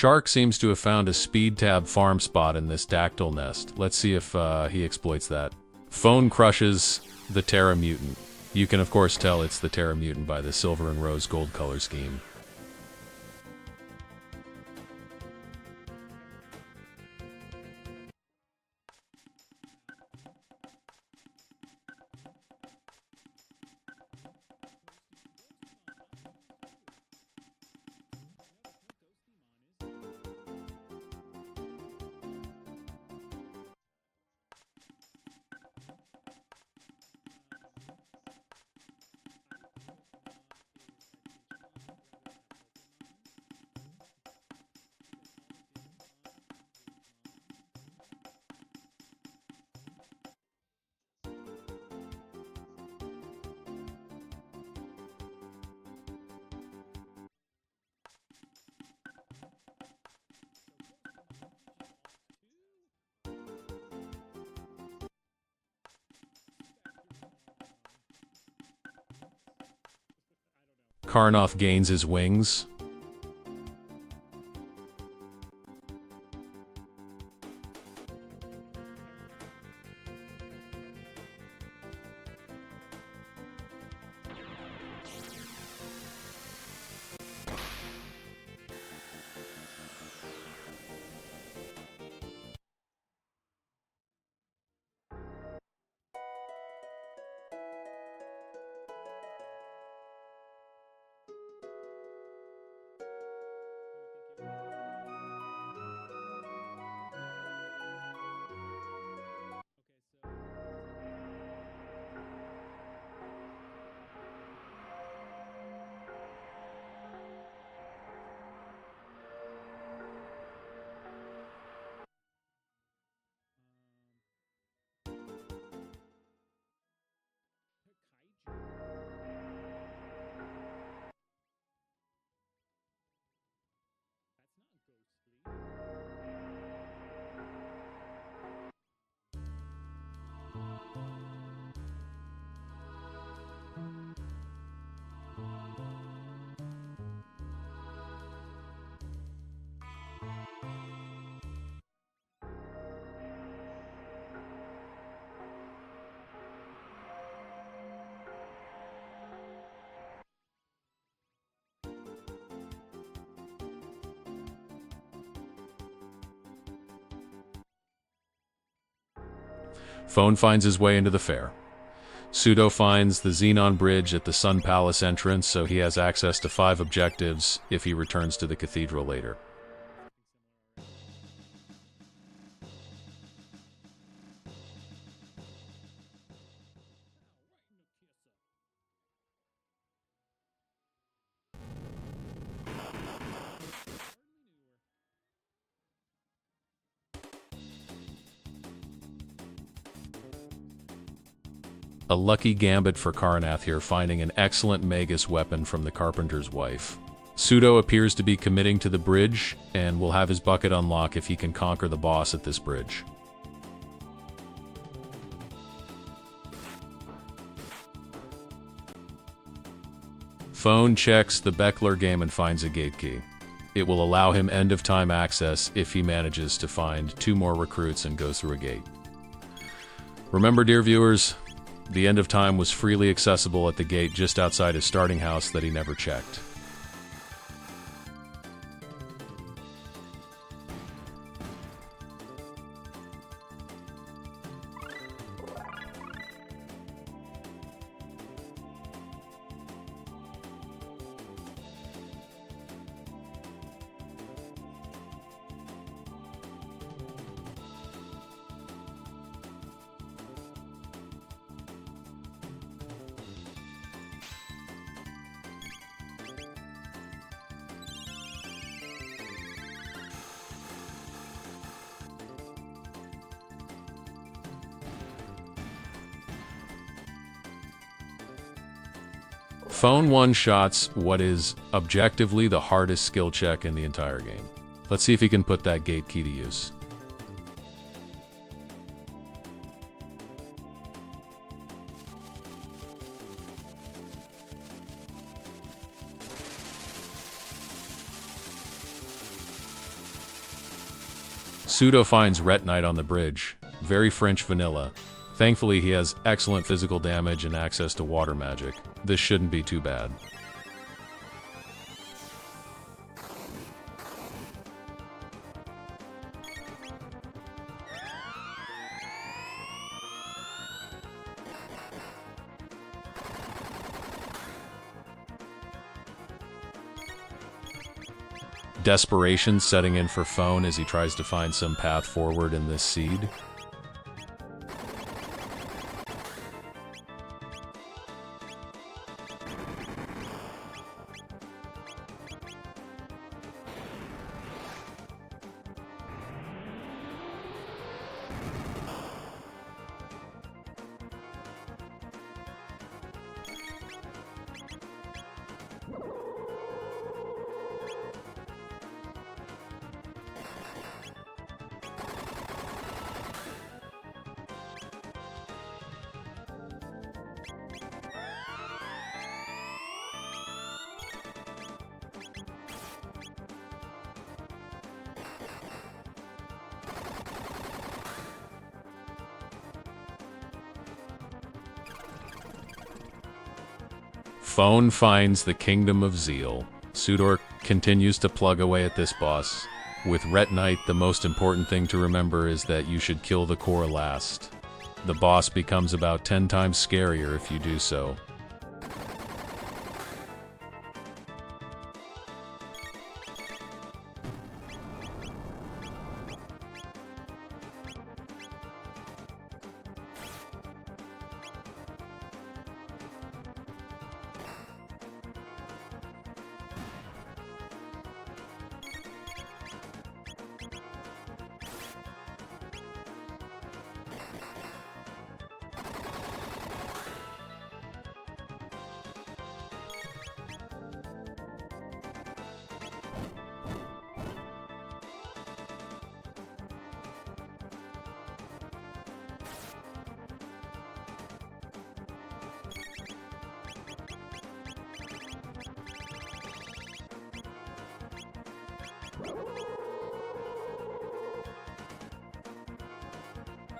Shark seems to have found a speed tab farm spot in this dactyl nest. Let's see if he exploits that. Phone crushes the Terra Mutant. You can of course tell it's the Terra Mutant by the silver and rose gold color scheme. Karnoff gains his wings. Phone finds his way into the fair. Pseudo finds the Xenon Bridge at the Sun Palace entrance, so he has access to 5 objectives if he returns to the cathedral later. A lucky gambit for Karnath here, finding an excellent Magus weapon from the Carpenter's wife. Pseudo appears to be committing to the bridge, and will have his bucket unlock if he can conquer the boss at this bridge. Phone checks the Beckler game and finds a gate key. It will allow him end-of-time access if he manages to find 2 more recruits and goes through a gate. Remember, dear viewers, the end of time was freely accessible at the gate just outside his starting house that he never checked. Phone one-shots what is objectively the hardest skill check in the entire game. Let's see if he can put that gate key to use. Pseudo finds Ret Knight on the bridge. Very French vanilla. Thankfully, he has excellent physical damage and access to water magic. This shouldn't be too bad. Desperation setting in for Phone as he tries to find some path forward in this seed. Phone finds the Kingdom of Zeal. Sudor continues to plug away at this boss. With Ret Knight, the most important thing to remember is that you should kill the core last. The boss becomes about 10 times scarier if you do so.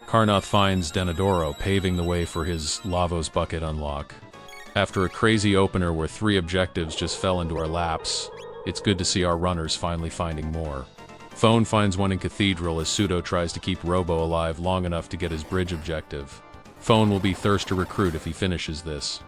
Carnoth finds Denadoro, paving the way for his Lavos Bucket unlock. After a crazy opener where 3 objectives just fell into our laps, it's good to see our runners finally finding more. Phone finds one in Cathedral as Pseudo tries to keep Robo alive long enough to get his bridge objective. Phone will be thirst to recruit if he finishes this.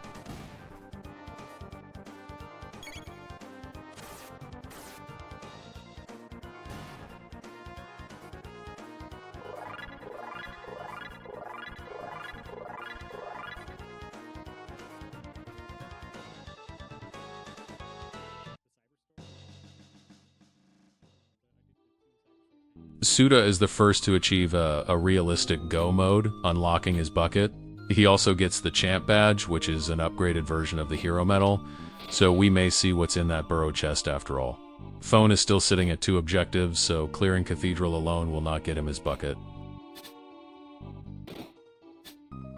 Suda is the first to achieve a realistic Go mode, unlocking his bucket. He also gets the Champ Badge, which is an upgraded version of the Hero Medal, so we may see what's in that burrow chest after all. Phone is still sitting at 2 objectives, so clearing Cathedral alone will not get him his bucket.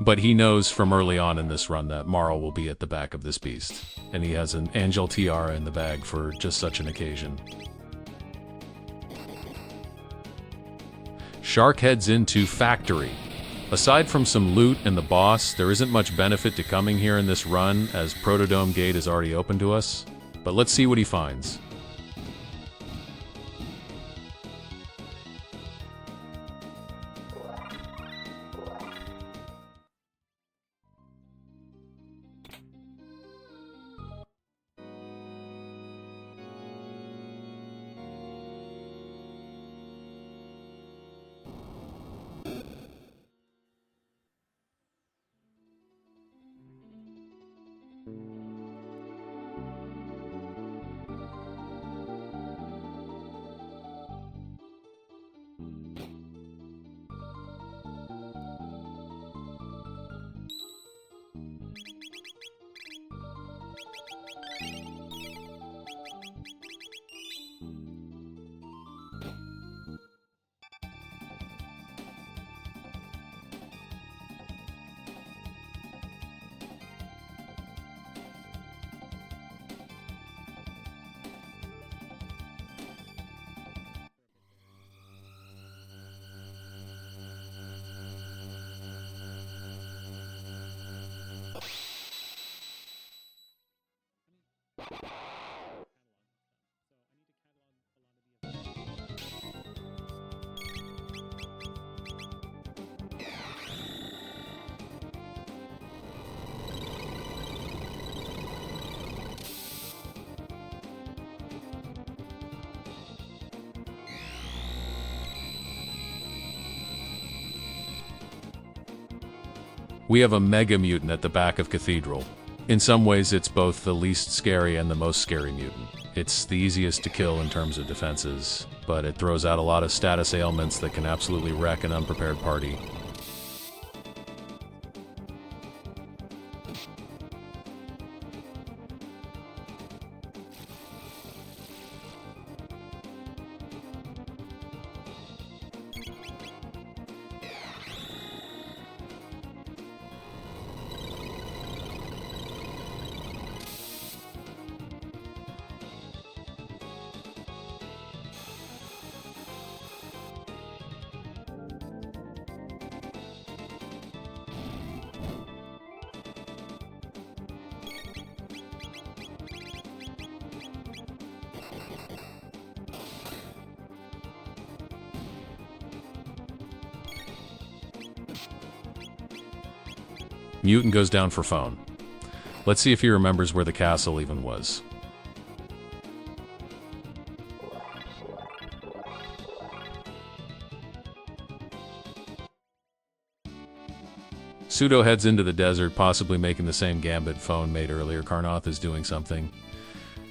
But he knows from early on in this run that Marl will be at the back of this beast, and he has an Angel Tiara in the bag for just such an occasion. Shark heads into Factory. Aside from some loot and the boss, there isn't much benefit to coming here in this run, as Protodome Gate is already open to us. But let's see what he finds. We have a Mega Mutant at the back of Cathedral. In some ways, it's both the least scary and the most scary mutant. It's the easiest to kill in terms of defenses, but it throws out a lot of status ailments that can absolutely wreck an unprepared party. Mutant goes down for phone. Let's see if he remembers where the castle even was. Pseudo heads into the desert, possibly making the same gambit phone made earlier. Carnoth is doing something.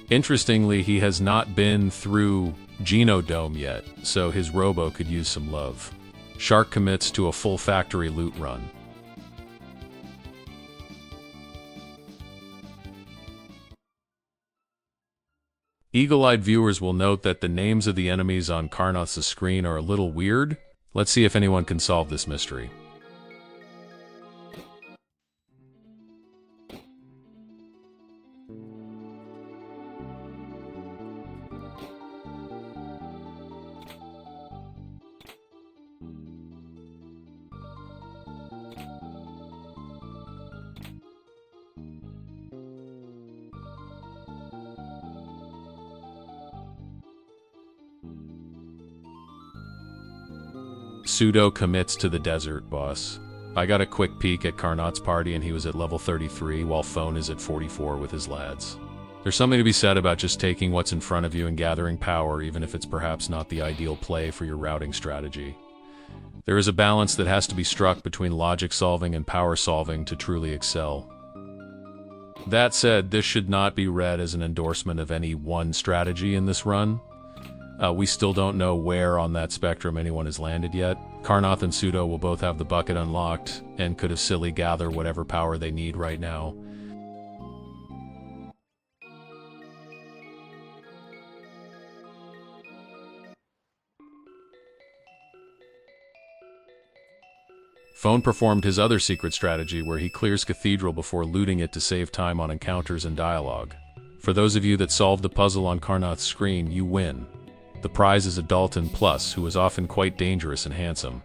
Interestingly, he has not been through Genodome yet, so his robo could use some love. Shark commits to a full factory loot run. Eagle-eyed viewers will note that the names of the enemies on Carnoth's screen are a little weird. Let's see if anyone can solve this mystery. Pseudo commits to the desert boss. I got a quick peek at Carnot's party and he was at level 33 while Phone is at 44 with his lads. There's something to be said about just taking what's in front of you and gathering power, even if it's perhaps not the ideal play for your routing strategy. There is a balance that has to be struck between logic solving and power solving to truly excel. That said, this should not be read as an endorsement of any one strategy in this run. We still don't know where on that spectrum anyone has landed yet. Carnoth and Pseudo will both have the bucket unlocked and could have silly gather whatever power they need right now. Phone performed his other secret strategy where he clears Cathedral before looting it to save time on encounters and dialogue. For those of you that solved the puzzle on Carnoth's screen, you win. The prize is a Dalton Plus, who is often quite dangerous and handsome.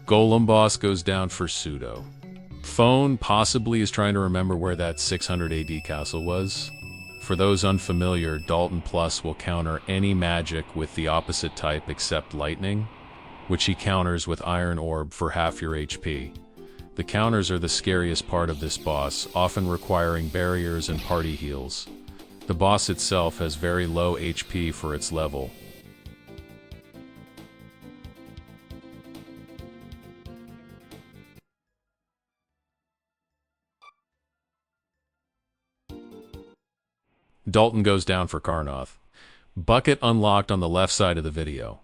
Golem boss goes down for Pseudo. Phone possibly is trying to remember where that 600 AD castle was. For those unfamiliar, Dalton Plus will counter any magic with the opposite type except lightning, which he counters with Iron Orb for half your HP. The counters are the scariest part of this boss, often requiring barriers and party heals. The boss itself has very low HP for its level. Dalton goes down for Carnoth. Bucket unlocked on the left side of the video.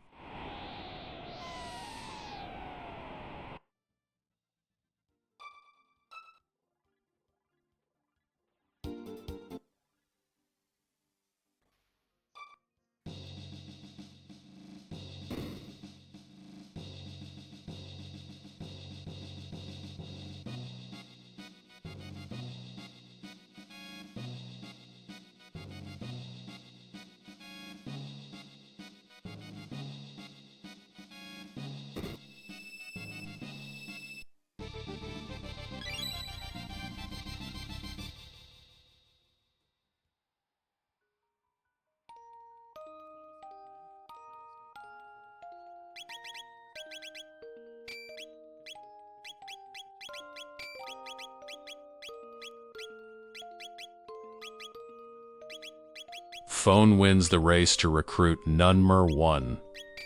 Phone wins the race to recruit Nunmer 1.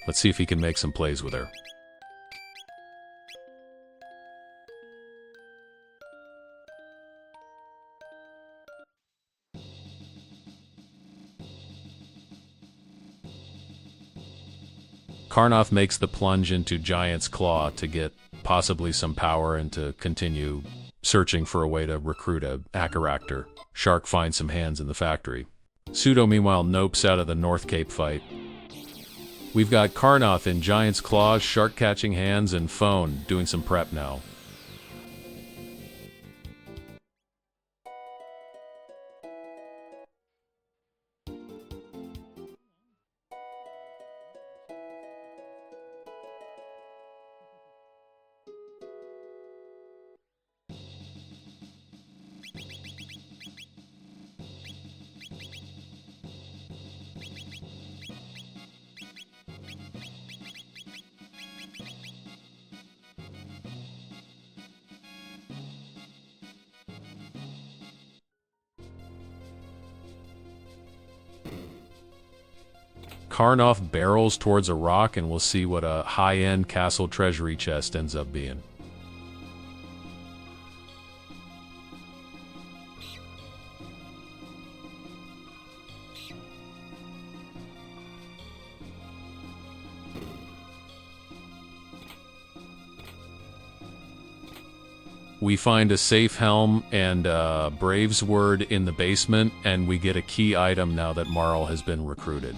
Let's see if he can make some plays with her. Carnoth makes the plunge into Giant's Claw to get possibly some power and to continue searching for a way to recruit a Acharacter. Shark finds some hands in the factory. Pseudo, meanwhile, nopes out of the North Cape fight. We've got Carnoth in Giant's Claws, Shark catching hands, and Phone doing some prep now. Carnoth barrels towards a rock, and we'll see what a high-end castle treasury chest ends up being. We find a safe helm and Brave's Word in the basement, and we get a key item now that Marl has been recruited.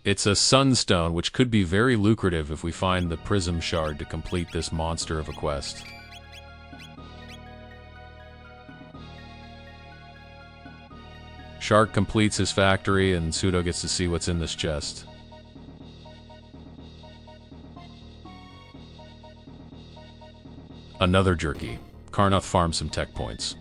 It's a sunstone, which could be very lucrative if we find the prism shard to complete this monster of a quest. Shark completes his factory, and Pseudo gets to see what's in this chest. Another jerky. Carnoth farms some tech points.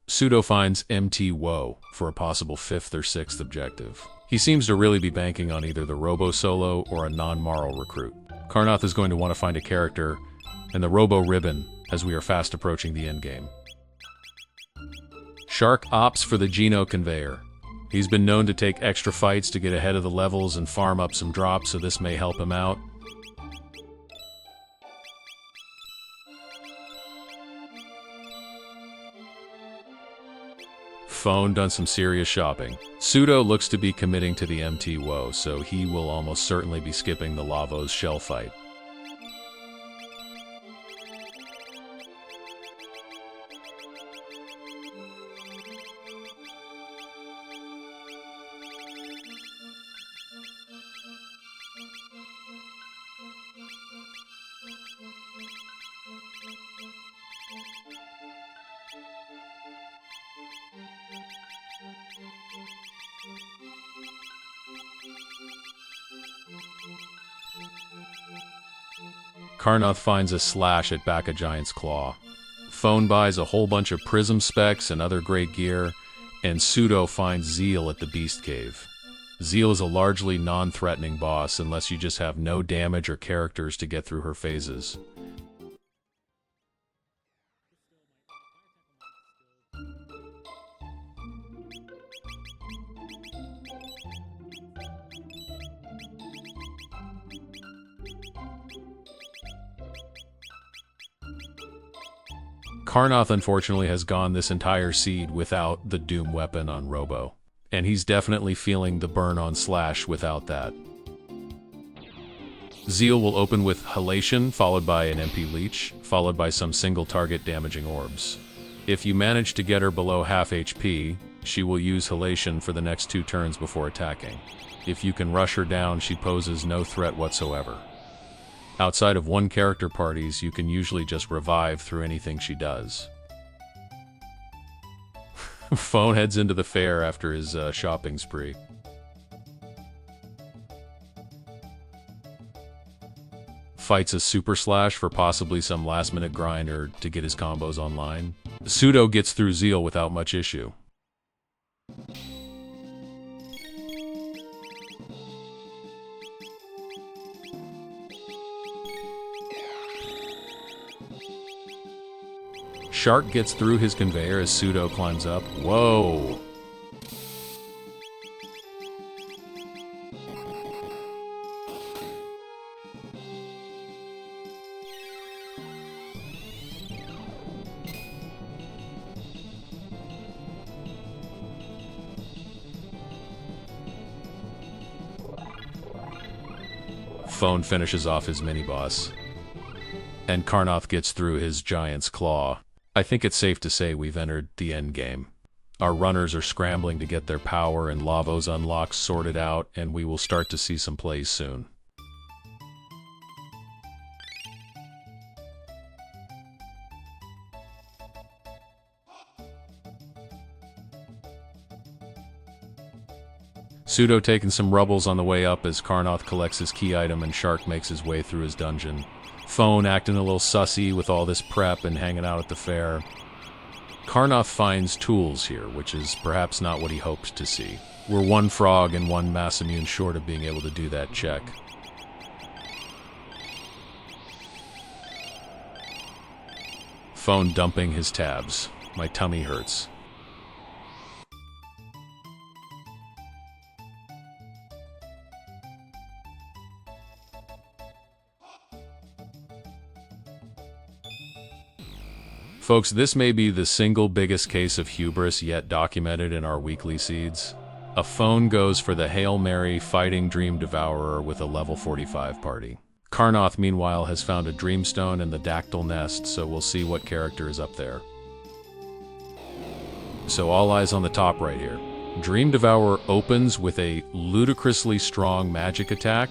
Pseudo finds MT Woe for a possible 5th or 6th objective. He seems to really be banking on either the Robo-Solo or a non-Marl recruit. Carnoth is going to want to find a character and the Robo-Ribbon as we are fast approaching the endgame. Shark opts for the Geno Conveyor. He's been known to take extra fights to get ahead of the levels and farm up some drops, so this may help him out. Phone done some serious shopping. Pseudo looks to be committing to the MT Woe, so he will almost certainly be skipping the Lavos shell fight. Carnoth finds a slash at back of Giant's Claw. Phone buys a whole bunch of prism specs and other great gear, and Pseudo finds Zeal at the Beast Cave. Zeal is a largely non-threatening boss unless you just have no damage or characters to get through her phases. Carnoth unfortunately has gone this entire seed without the Doom weapon on Robo, and he's definitely feeling the burn on Slash without that. Zeal will open with Halation, followed by an MP Leech, followed by some single target damaging orbs. If you manage to get her below half HP, she will use Halation for the next 2 turns before attacking. If you can rush her down, she poses no threat whatsoever. Outside of 1 character parties, you can usually just revive through anything she does. Phone heads into the fair after his shopping spree. Fights a Super Slash for possibly some last-minute grind or to get his combos online. Pseudo gets through Zeal without much issue. Shark gets through his conveyor as Pseudo climbs up. Whoa! Phone finishes off his mini-boss, and Carnoth gets through his Giant's Claw. I think it's safe to say we've entered the end game. Our runners are scrambling to get their power and Lavos unlocks sorted out, and we will start to see some plays soon. Pseudo taking some rubbles on the way up as Carnoth collects his key item and Shark makes his way through his dungeon. Phone acting a little sussy with all this prep and hanging out at the fair. Carnoth finds tools here, which is perhaps not what he hoped to see. We're 1 frog and 1 mass immune short of being able to do that check. Phone dumping his tabs. My tummy hurts. Folks, this may be the single biggest case of hubris yet documented in our weekly seeds. A phone goes for the Hail Mary fighting Dream Devourer with a level 45 party. Carnoth, meanwhile, has found a Dreamstone in the Dactyl Nest, so we'll see what character is up there. So all eyes on the top right here. Dream Devourer opens with a ludicrously strong magic attack.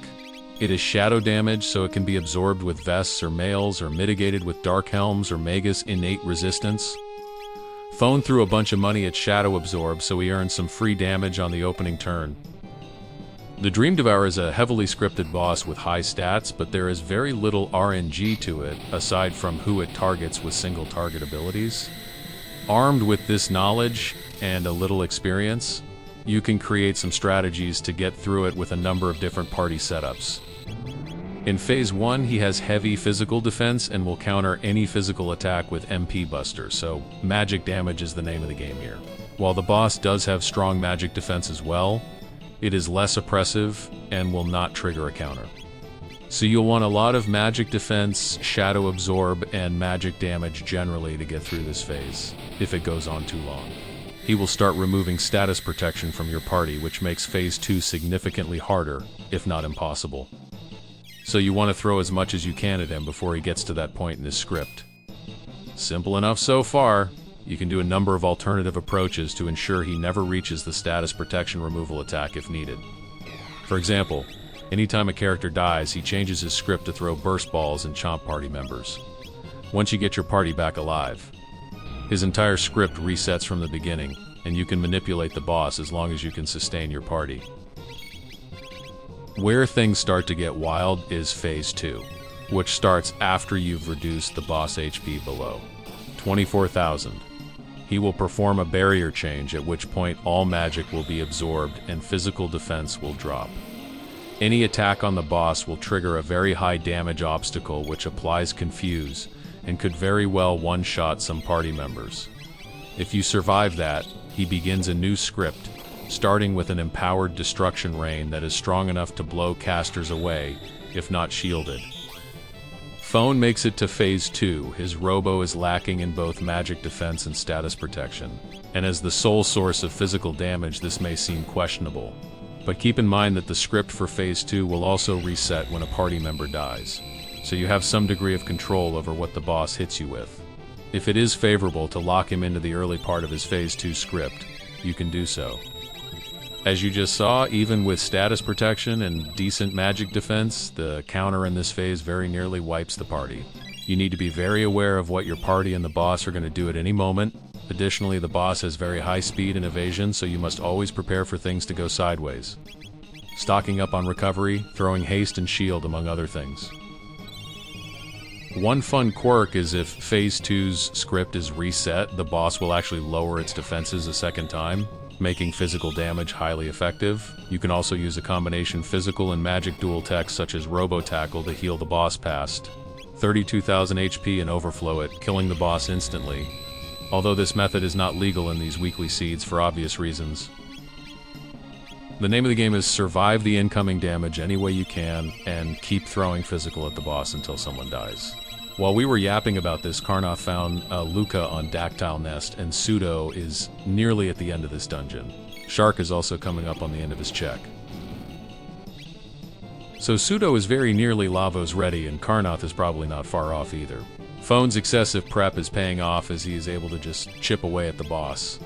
It is shadow damage, so it can be absorbed with vests or mails or mitigated with dark helms or Magus innate resistance. Phone threw a bunch of money at Shadow Absorb, so he earned some free damage on the opening turn. The Dream Devourer is a heavily scripted boss with high stats, but there is very little RNG to it, aside from who it targets with single target abilities. Armed with this knowledge and a little experience, you can create some strategies to get through it with a number of different party setups. In Phase 1, he has heavy physical defense and will counter any physical attack with MP Buster, so magic damage is the name of the game here. While the boss does have strong magic defense as well, it is less oppressive and will not trigger a counter. So you'll want a lot of magic defense, shadow absorb, and magic damage generally to get through this phase, if it goes on too long. He will start removing status protection from your party, which makes Phase 2 significantly harder, if not impossible. So you want to throw as much as you can at him before he gets to that point in his script. Simple enough so far. You can do a number of alternative approaches to ensure he never reaches the status protection removal attack if needed. For example, anytime a character dies, he changes his script to throw burst balls and chomp party members. Once you get your party back alive, his entire script resets from the beginning, and you can manipulate the boss as long as you can sustain your party. Where things start to get wild is Phase 2, which starts after you've reduced the boss HP below 24,000. He will perform a barrier change, at which point all magic will be absorbed and physical defense will drop. Any attack on the boss will trigger a very high damage obstacle which applies Confuse and could very well one-shot some party members. If you survive that, he begins a new script, starting with an empowered destruction rain that is strong enough to blow casters away, if not shielded. Phone makes it to Phase 2. His Robo is lacking in both magic defense and status protection, and as the sole source of physical damage this may seem questionable. But keep in mind that the script for Phase 2 will also reset when a party member dies, so you have some degree of control over what the boss hits you with. If it is favorable to lock him into the early part of his Phase 2 script, you can do so. As you just saw, even with status protection and decent magic defense, the counter in this phase very nearly wipes the party. You need to be very aware of what your party and the boss are going to do at any moment. Additionally, the boss has very high speed and evasion, so you must always prepare for things to go sideways. Stocking up on recovery, throwing haste and shield, among other things. One fun quirk is if Phase 2's script is reset, the boss will actually lower its defenses a second time, making physical damage highly effective. You can also use a combination physical and magic dual tech such as Robo Tackle to heal the boss past 32,000 HP and overflow it, killing the boss instantly. Although this method is not legal in these weekly seeds for obvious reasons. The name of the game is survive the incoming damage any way you can and keep throwing physical at the boss until someone dies. While we were yapping about this, Chrono found Luca on Dactyl Nest, and Pseudo is nearly at the end of this dungeon. Shark is also coming up on the end of his check. So Pseudo is very nearly Lavos ready, and Karnoth is probably not far off either. Phone's excessive prep is paying off as he is able to just chip away at the boss.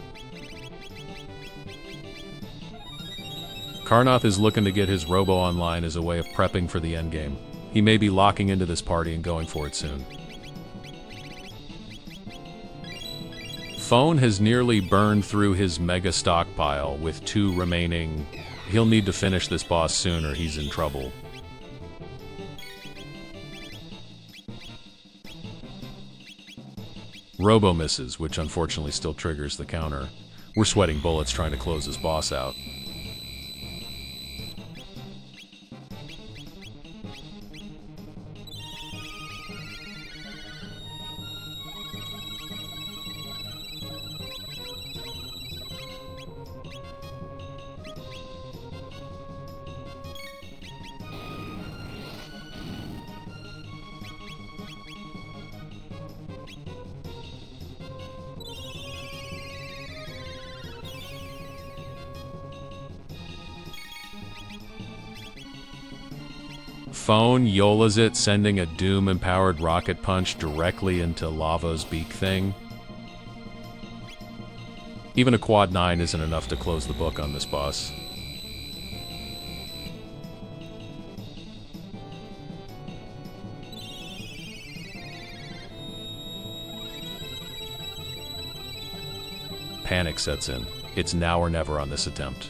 Karnoth is looking to get his Robo online as a way of prepping for the endgame. He may be locking into this party and going for it soon. Phone has nearly burned through his mega stockpile with 2 remaining. He'll need to finish this boss soon or he's in trouble. Robo misses, which unfortunately still triggers the counter. We're sweating bullets trying to close this boss out. Phone Yolas it, sending a Doom-empowered rocket punch directly into Lava's beak thing. Even a quad 9 isn't enough to close the book on this boss. Panic sets in. It's now or never on this attempt.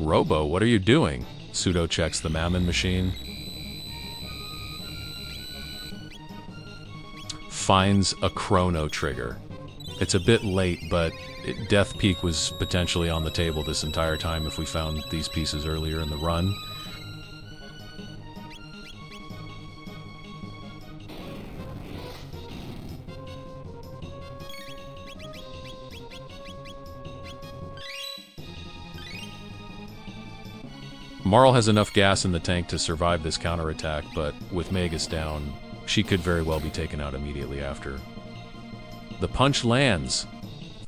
Robo, what are you doing? Pseudo checks the Mammon machine. Finds a Chrono trigger. It's a bit late, but Death Peak was potentially on the table this entire time if we found these pieces earlier in the run. Marl has enough gas in the tank to survive this counterattack, but with Magus down, she could very well be taken out immediately after. The punch lands.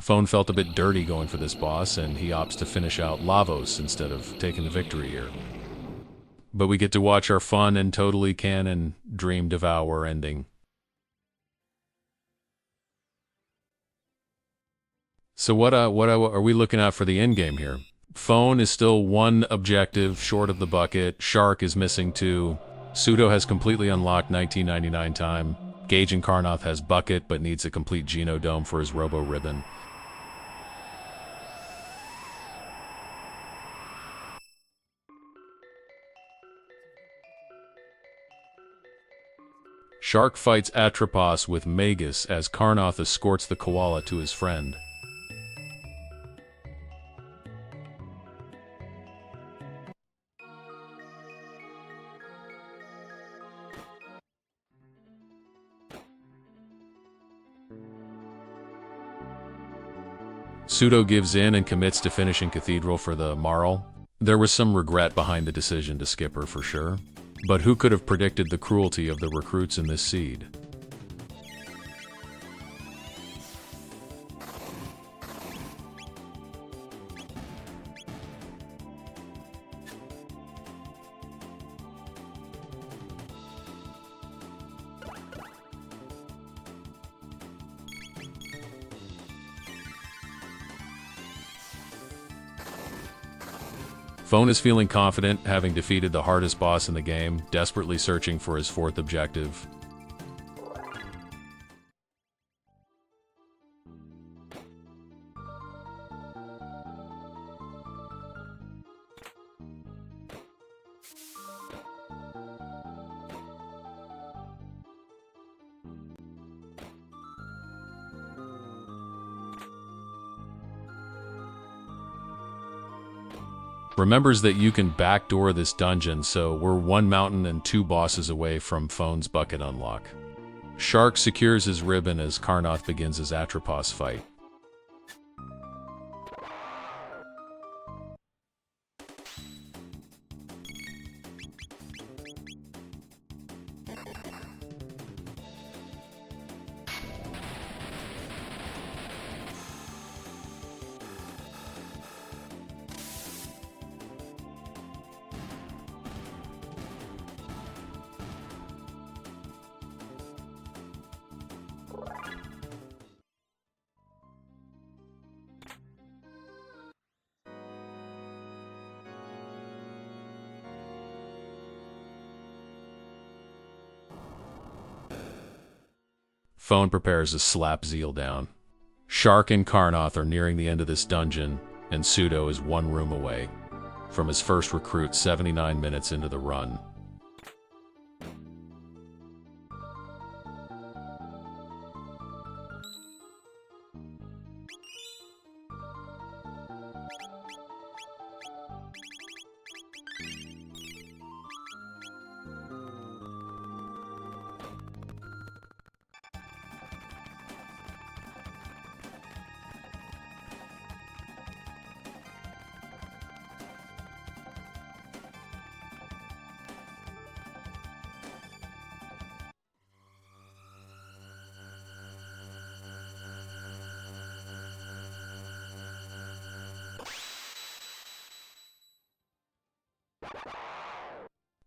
Phone felt a bit dirty going for this boss, and he opts to finish out Lavos instead of taking the victory here. but we get to watch our fun and totally canon Dream Devour ending. So what are we looking at for the end game here? Phone is still one objective short of the bucket. Shark is missing 2. Pseudo has completely unlocked 1999 time. Gage and Karnoth has bucket but needs a complete Genodome for his Robo Ribbon. Shark fights Atropos with Magus as Karnoth escorts the koala to his friend. Pseudo gives in and commits to finishing Cathedral for the Marl. There was some regret behind the decision to skip her for sure. But who could have predicted the cruelty of the recruits in this seed? Phone is feeling confident, having defeated the hardest boss in the game, desperately searching for his 4th objective. Remembers that you can backdoor this dungeon, so we're 1 mountain and 2 bosses away from Phone's bucket unlock. Shark secures his ribbon as Karnoth begins his Atropos fight. Phone prepares to slap Zeal down. Shark and Karnoth are nearing the end of this dungeon, and Pseudo is 1 room away from his first recruit 79 minutes into the run.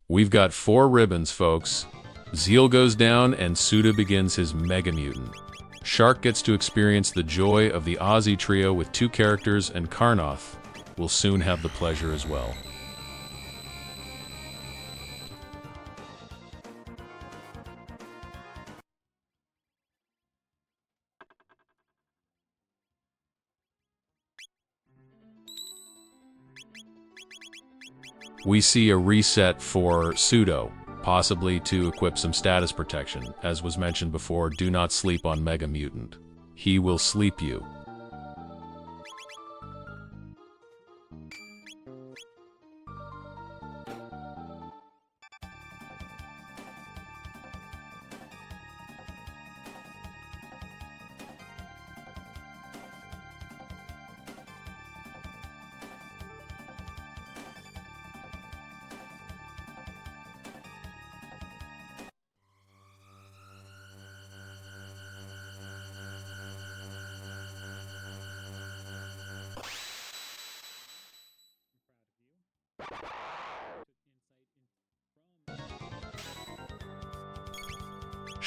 We've got 4 ribbons, folks. Zeal goes down and Suda begins his Mega Mutant. Shark gets to experience the joy of the Aussie trio with 2 characters, and Karnoth will soon have the pleasure as well. We see a reset for Pseudo, possibly to equip some status protection. As was mentioned before, do not sleep on Mega Mutant. He will sleep you.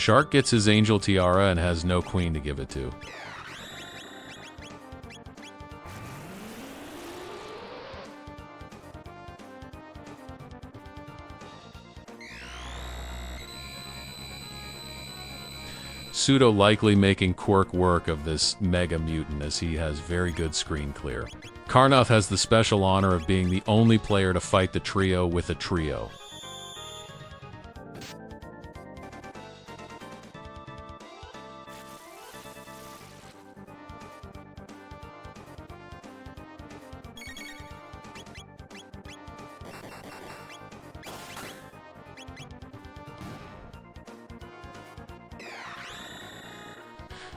Shark gets his angel tiara and has no queen to give it to. Pseudo likely making Quirk work of this mega mutant as he has very good screen clear. Karnoth has the special honor of being the only player to fight the trio with a trio.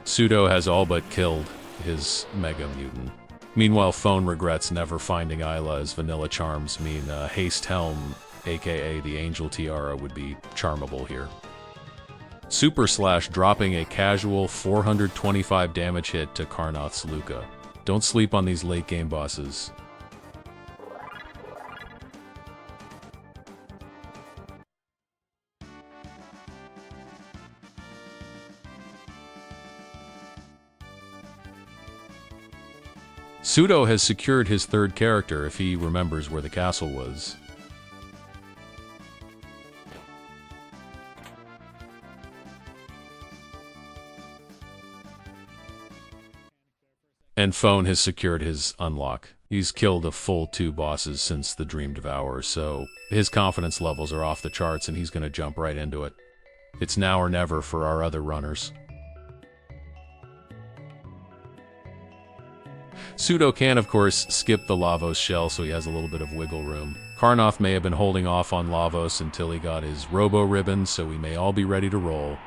Pseudo has all but killed his Mega Mutant. Meanwhile, Phone regrets never finding Isla as Vanilla Charms mean Haste Helm, aka the Angel Tiara, would be charmable here. Super Slash dropping a casual 425 damage hit to Karnoth's Luca. Don't sleep on these late game bosses. Pseudo has secured his third character if he remembers where the castle was. And Phone has secured his unlock. He's killed a full 2 bosses since the Dream Devourer, so his confidence levels are off the charts and he's going to jump right into it. It's now or never for our other runners. Pseudo can, of course, skip the Lavos shell, so he has a little bit of wiggle room. Karnoth may have been holding off on Lavos until he got his Robo Ribbon, so we may all be ready to roll.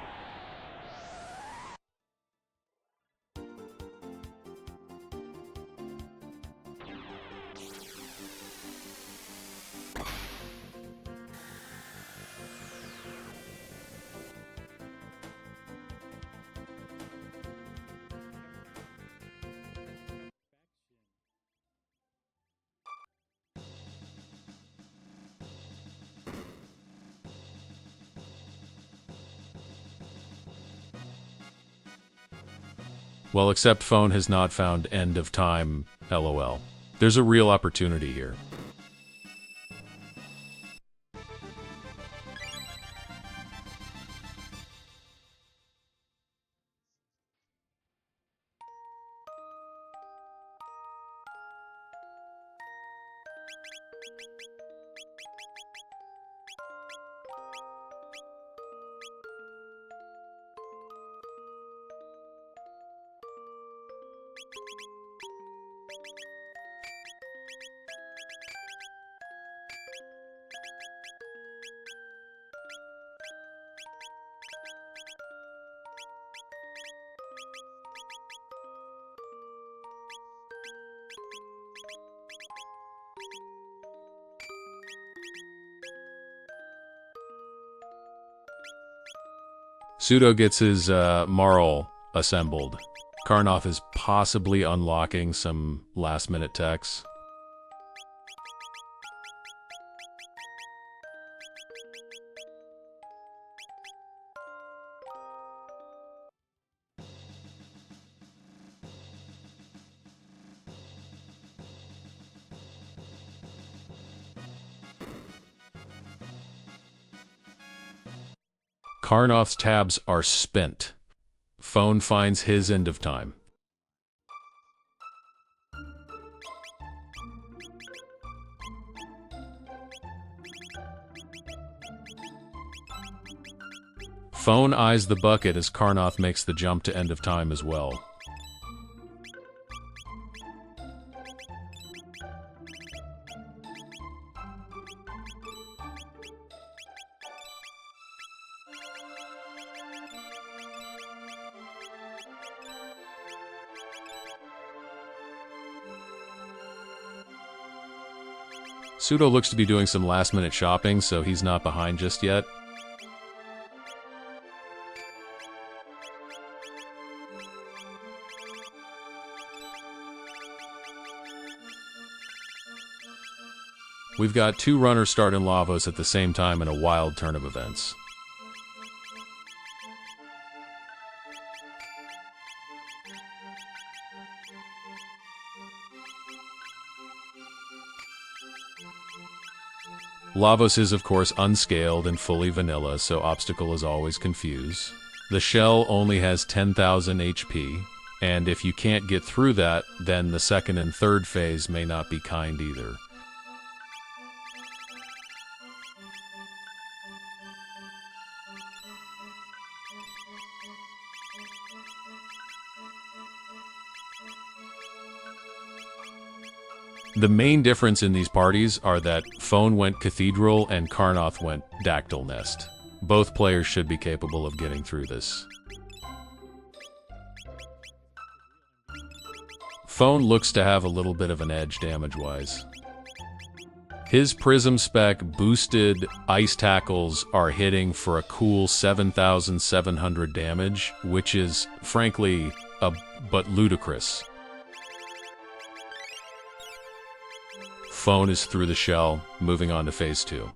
Well, except Phone has not found End of Time, LOL. There's a real opportunity here. Pseudo gets his Marl assembled. Karnoth is possibly unlocking some last-minute techs. Karnoth's tabs are spent. Phone finds his End of Time. Phone eyes the bucket as Karnoth makes the jump to End of Time as well. Pseudo looks to be doing some last-minute shopping, so he's not behind just yet. We've got 2 runners starting Lavos at the same time in a wild turn of events. Lavos is, of course, unscaled and fully vanilla, so obstacle is always confuse. The shell only has 10,000 HP, and if you can't get through that, then the second and third phase may not be kind either. The main difference in these parties are that Phone went Cathedral and Carnoth went Dactyl Nest. Both players should be capable of getting through this. Phone looks to have a little bit of an edge damage-wise. His Prism spec boosted ice tackles are hitting for a cool 7,700 damage, which is, frankly, but ludicrous. Phone is through the shell, moving on to phase 2.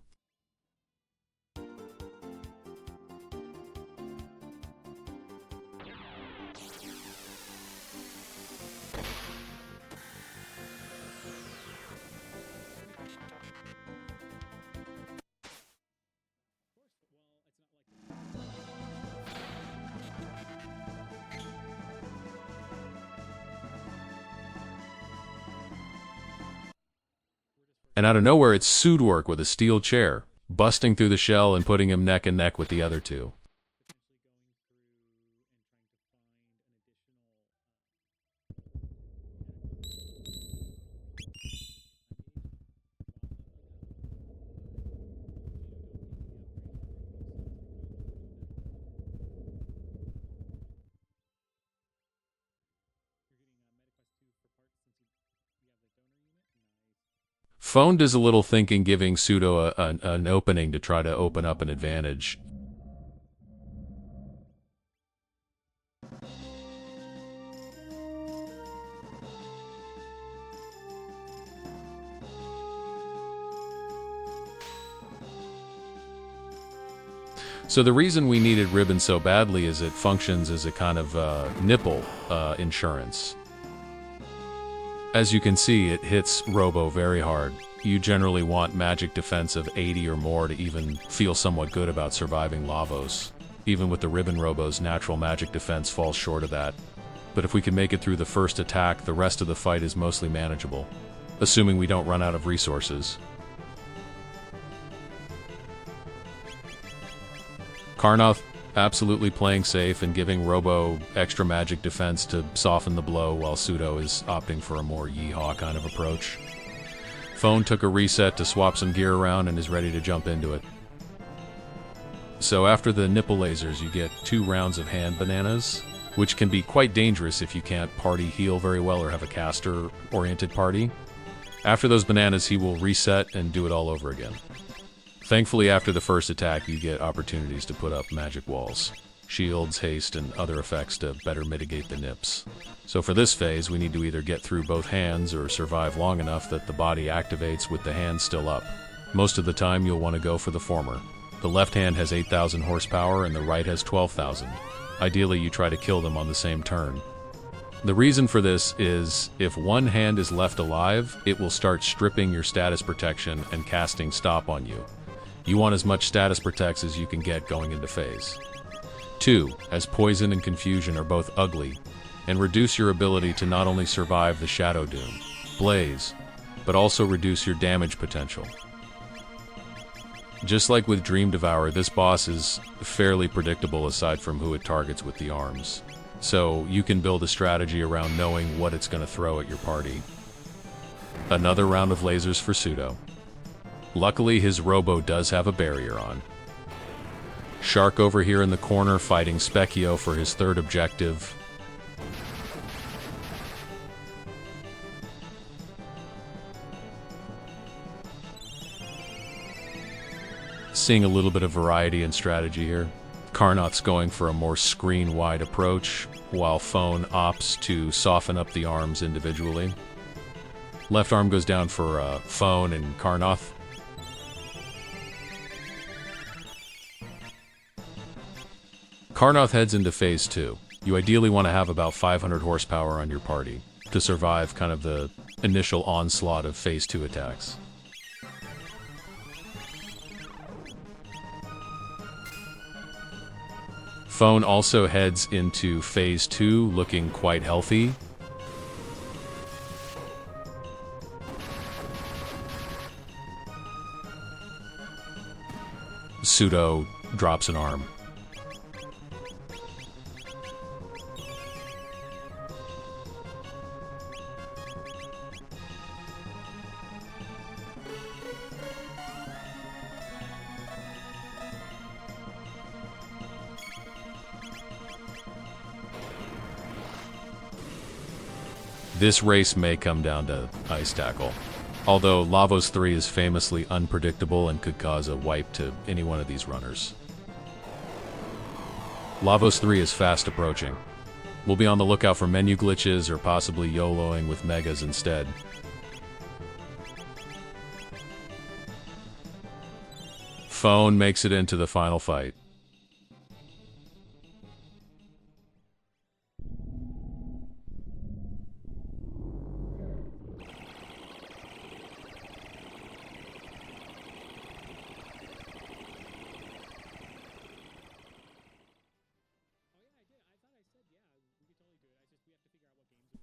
And out of nowhere, it's Sudework with a steel chair, busting through the shell and putting him neck and neck with the other two. Phone does a little thinking, giving Pseudo an opening to try to open up an advantage. So the reason we needed ribbon so badly is it functions as a kind of nipple insurance. As you can see, it hits Robo very hard. You generally want magic defense of 80 or more to even feel somewhat good about surviving Lavos. Even with the ribbon Robo's natural magic defense falls short of that. But if we can make it through the first attack, the rest of the fight is mostly manageable, assuming we don't run out of resources. Carnoth absolutely playing safe and giving Robo extra magic defense to soften the blow, while Pseudo is opting for a more yeehaw kind of approach. Phone took a reset to swap some gear around and is ready to jump into it. So after the nipple lasers, you get 2 rounds of hand bananas, which can be quite dangerous if you can't party heal very well or have a caster-oriented party. After those bananas, he will reset and do it all over again. Thankfully, after the first attack, you get opportunities to put up magic walls, shields, haste, and other effects to better mitigate the nips. So for this phase, we need to either get through both hands or survive long enough that the body activates with the hands still up. Most of the time, you'll want to go for the former. The left hand has 8,000 horsepower and the right has 12,000. Ideally, you try to kill them on the same turn. The reason for this is, if one hand is left alive, it will start stripping your status protection and casting stop on you. You want as much status protects as you can get going into phase 2, as poison and confusion are both ugly, and reduce your ability to not only survive the Shadow Doom, Blaze, but also reduce your damage potential. Just like with Dream Devourer, this boss is fairly predictable aside from who it targets with the arms. So you can build a strategy around knowing what it's going to throw at your party. Another round of lasers for Pseudo. Luckily, his Robo does have a barrier on. Shark over here in the corner fighting Specchio for his third objective. Seeing a little bit of variety and strategy here. Carnoth's going for a more screen-wide approach, while Phone opts to soften up the arms individually. Left arm goes down for Phone and Carnoth. Carnoth heads into phase 2. You ideally want to have about 500 horsepower on your party to survive kind of the initial onslaught of phase 2 attacks. Phone also heads into Phase 2 looking quite healthy. Pseudo drops an arm. This race may come down to Ice Tackle, although Lavos 3 is famously unpredictable and could cause a wipe to any one of these runners. Lavos 3 is fast approaching. We'll be on the lookout for menu glitches or possibly YOLOing with megas instead. Phone makes it into the final fight.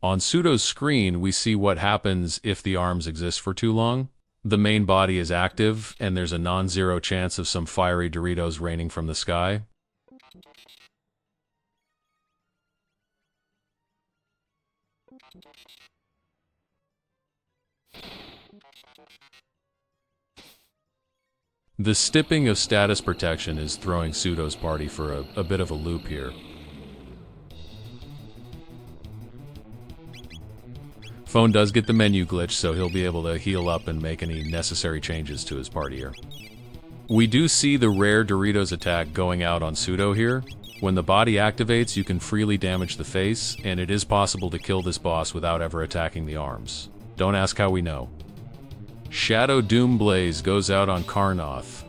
On Pseudo's screen, we see what happens if the arms exist for too long. The main body is active, and there's a non-zero chance of some fiery Doritos raining from the sky. The stipping of status protection is throwing Pseudo's party for a bit of a loop here. Phone does get the menu glitch, so he'll be able to heal up and make any necessary changes to his party here. We do see the rare Doritos attack going out on Pseudo here. When the body activates, you can freely damage the face, and it is possible to kill this boss without ever attacking the arms. Don't ask how we know. Shadow Doom Blaze goes out on Karnoth.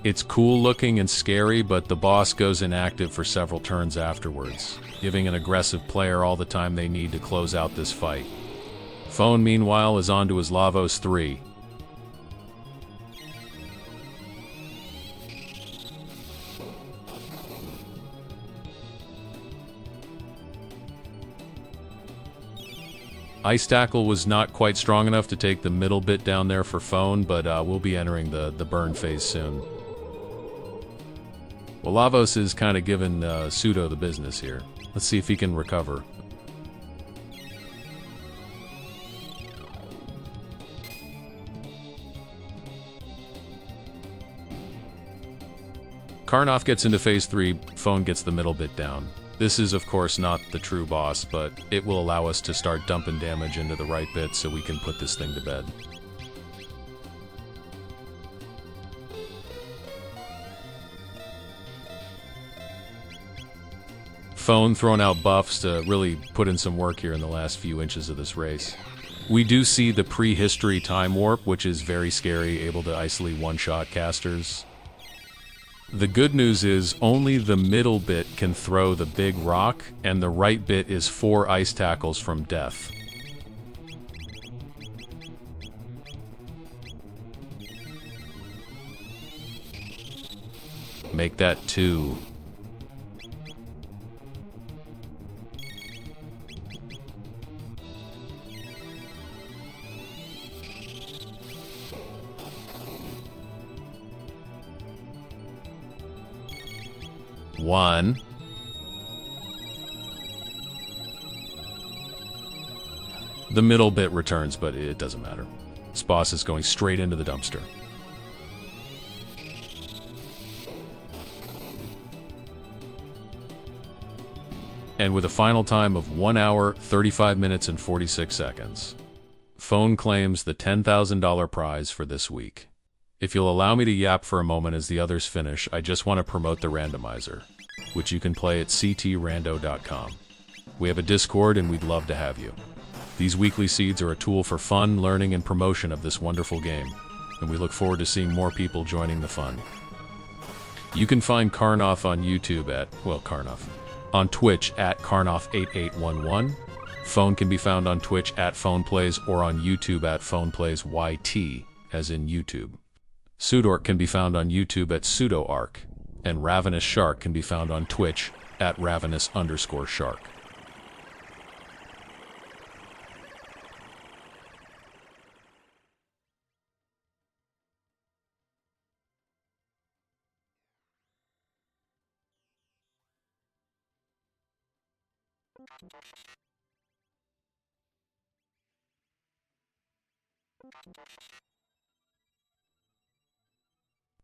It's cool looking and scary, but the boss goes inactive for several turns afterwards, giving an aggressive player all the time they need to close out this fight. Phone, meanwhile, is on to his Lavos 3. Ice Tackle was not quite strong enough to take the middle bit down there for Phone, but we'll be entering the burn phase soon. Well, Lavos is kind of giving Pseudo the business here. Let's see if he can recover. Karnoth gets into Phase 3, Phone gets the middle bit down. This is of course not the true boss, but it will allow us to start dumping damage into the right bit so we can put this thing to bed. Phone throwing out buffs to really put in some work here in the last few inches of this race. We do see the prehistory time warp, which is very scary, able to isolate one-shot casters. The good news is only the middle bit can throw the big rock, and the right bit is 4 ice tackles from death. Make that 2. One. The middle bit returns, but it doesn't matter. This boss is going straight into the dumpster. And with a final time of 1 hour, 35 minutes, and 46 seconds, Phone claims the $10,000 prize for this week. If you'll allow me to yap for a moment as the others finish, I just want to promote the randomizer, which you can play at ctrando.com. We have a Discord and we'd love to have you. These weekly seeds are a tool for fun, learning, and promotion of this wonderful game, and we look forward to seeing more people joining the fun. You can find Karnoth on YouTube at, on Twitch at Karnoth8811. Phone can be found on Twitch at PhonePlays or on YouTube at PhonePlaysYT, as in YouTube. Pseudorc can be found on YouTube at PseudoArc, and Ravenous Shark can be found on Twitch at ravenous_shark.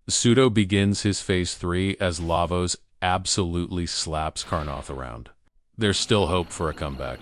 Pseudo begins his phase 3 as Lavos absolutely slaps Carnoth around. There's still hope for a comeback.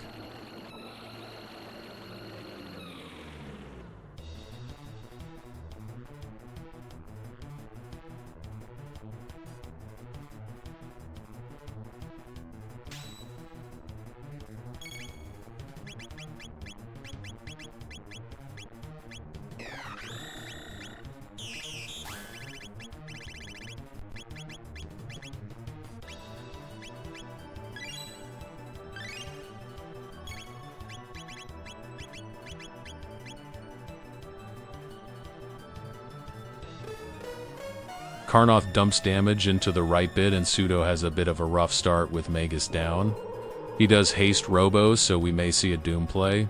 Carnoth dumps damage into the right bit, and Pseudo has a bit of a rough start with Magus down. He does haste Robo, so we may see a Doom play.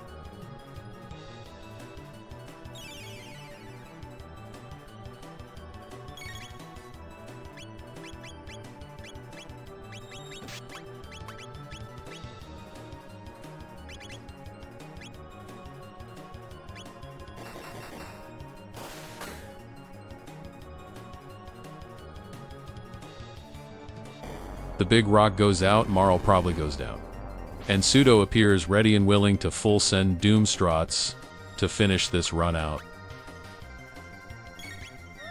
The big rock goes out, Marl probably goes down. And Pseudo appears ready and willing to full send Doom Strats to finish this run out.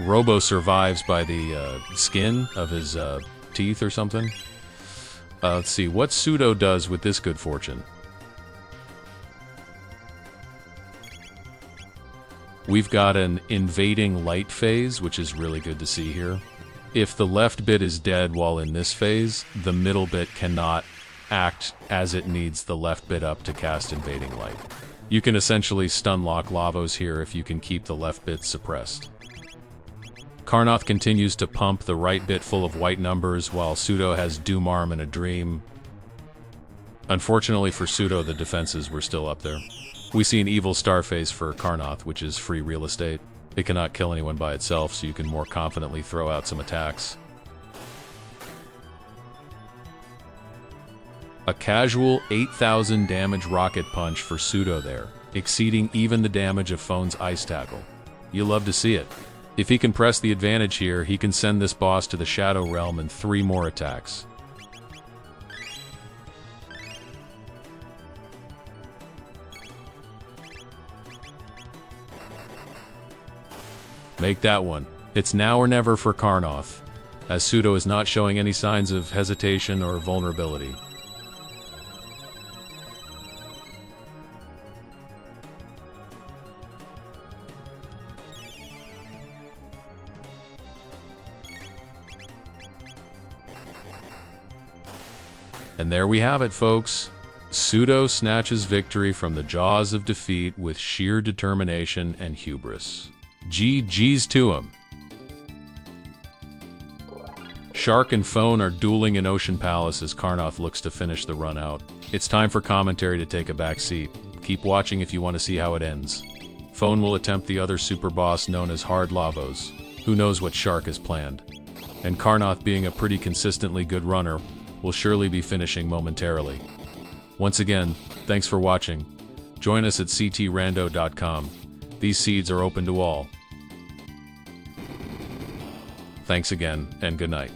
Robo survives by the skin of his teeth or something. Let's see what Pseudo does with this good fortune. We've got an invading light phase, which is really good to see here. If the left bit is dead while in this phase, the middle bit cannot act as it needs the left bit up to cast invading light. You can essentially stun lock Lavos here if you can keep the left bit suppressed. Carnoth continues to pump the right bit full of white numbers while Pseudo has Doom Arm and a Dream. Unfortunately for Pseudo, the defenses were still up there. We see an evil star phase for Carnoth, which is free real estate. It cannot kill anyone by itself, so you can more confidently throw out some attacks. A casual 8,000 damage rocket punch for Pseudo there, exceeding even the damage of Phone's Ice Tackle. You love to see it. If he can press the advantage here, he can send this boss to the Shadow Realm in 3 more attacks. Make that one. It's now or never for Carnoth, as Pseudo is not showing any signs of hesitation or vulnerability. And there we have it, folks. Pseudo snatches victory from the jaws of defeat with sheer determination and hubris. GG's to him. Shark and Phone are dueling in Ocean Palace as Carnoth looks to finish the run out. It's time for commentary to take a back seat. Keep watching if you want to see how it ends. Phone will attempt the other super boss known as Hard Lavos. Who knows what Shark has planned? And Carnoth, being a pretty consistently good runner, will surely be finishing momentarily. Once again, thanks for watching. Join us at ctrando.com. These seeds are open to all. Thanks again, and good night.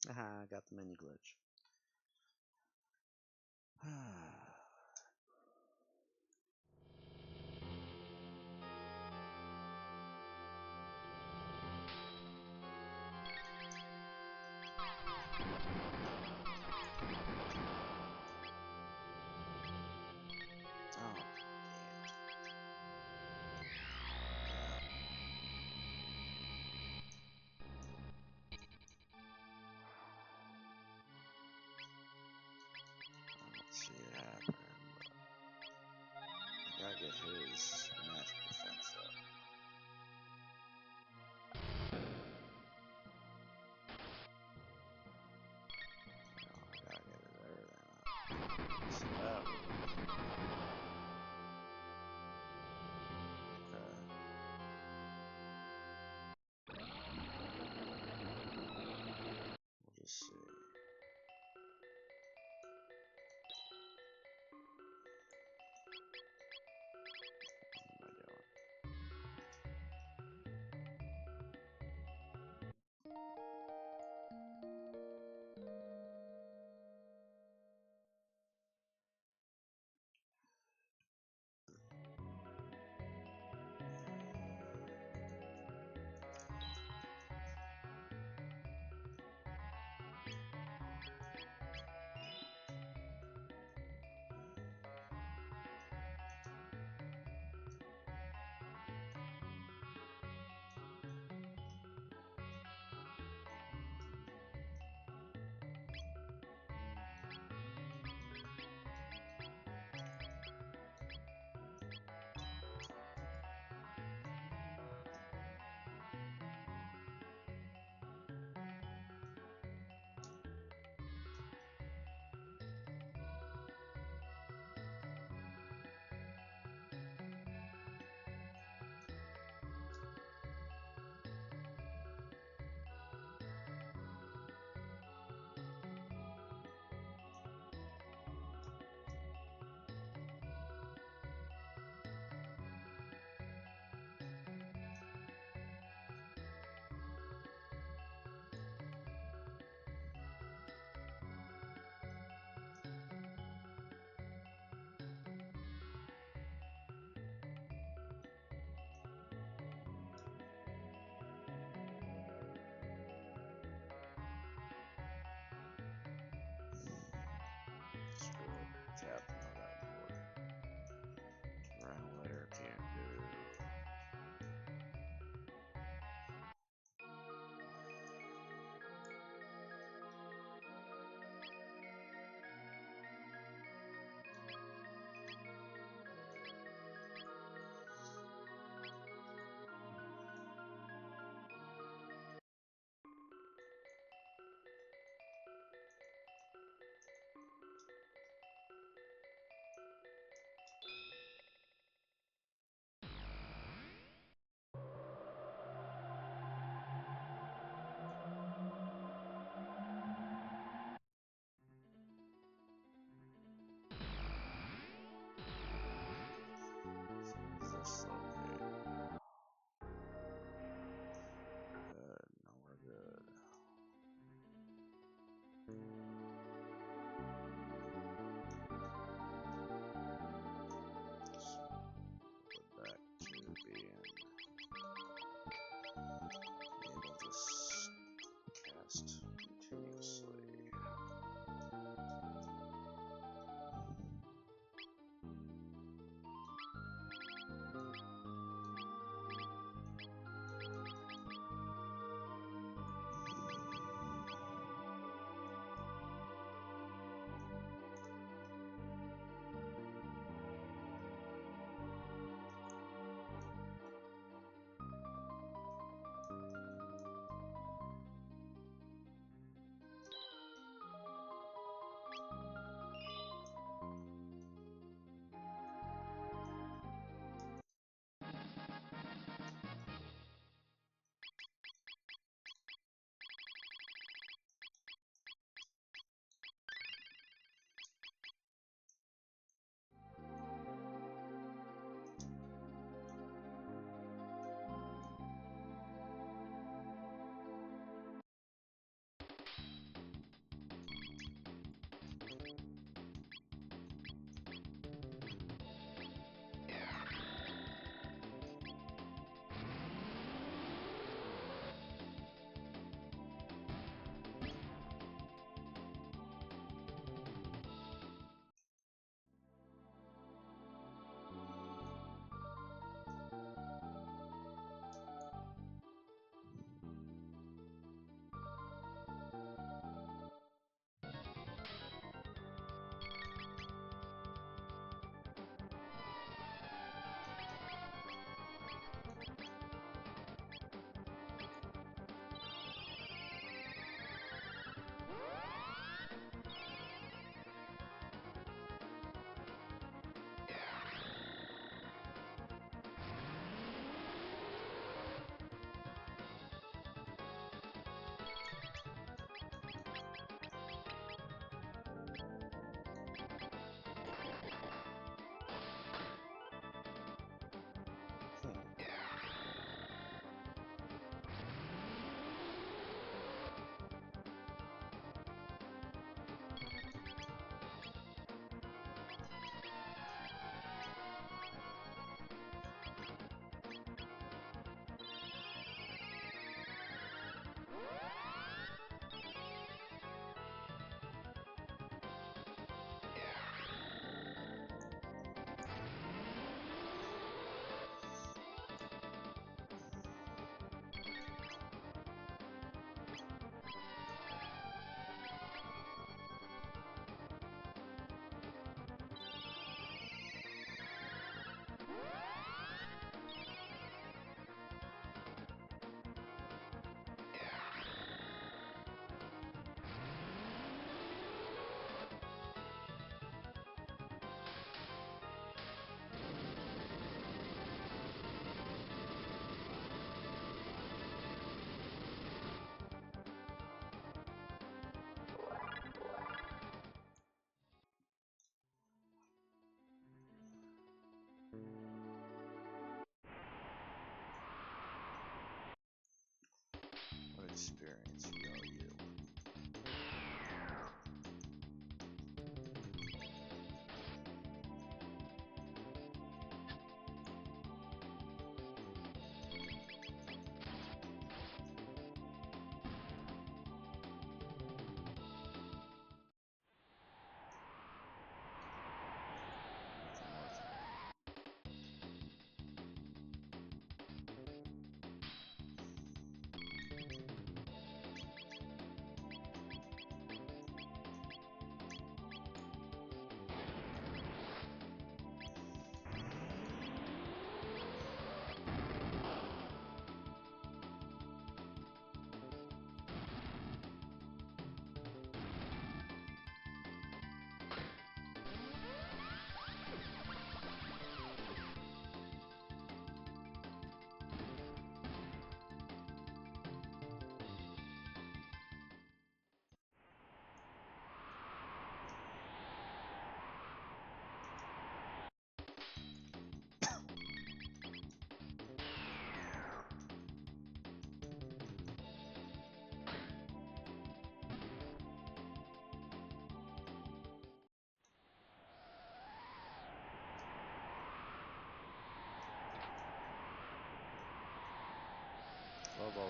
Haha, I got the menu glitch. Let's see,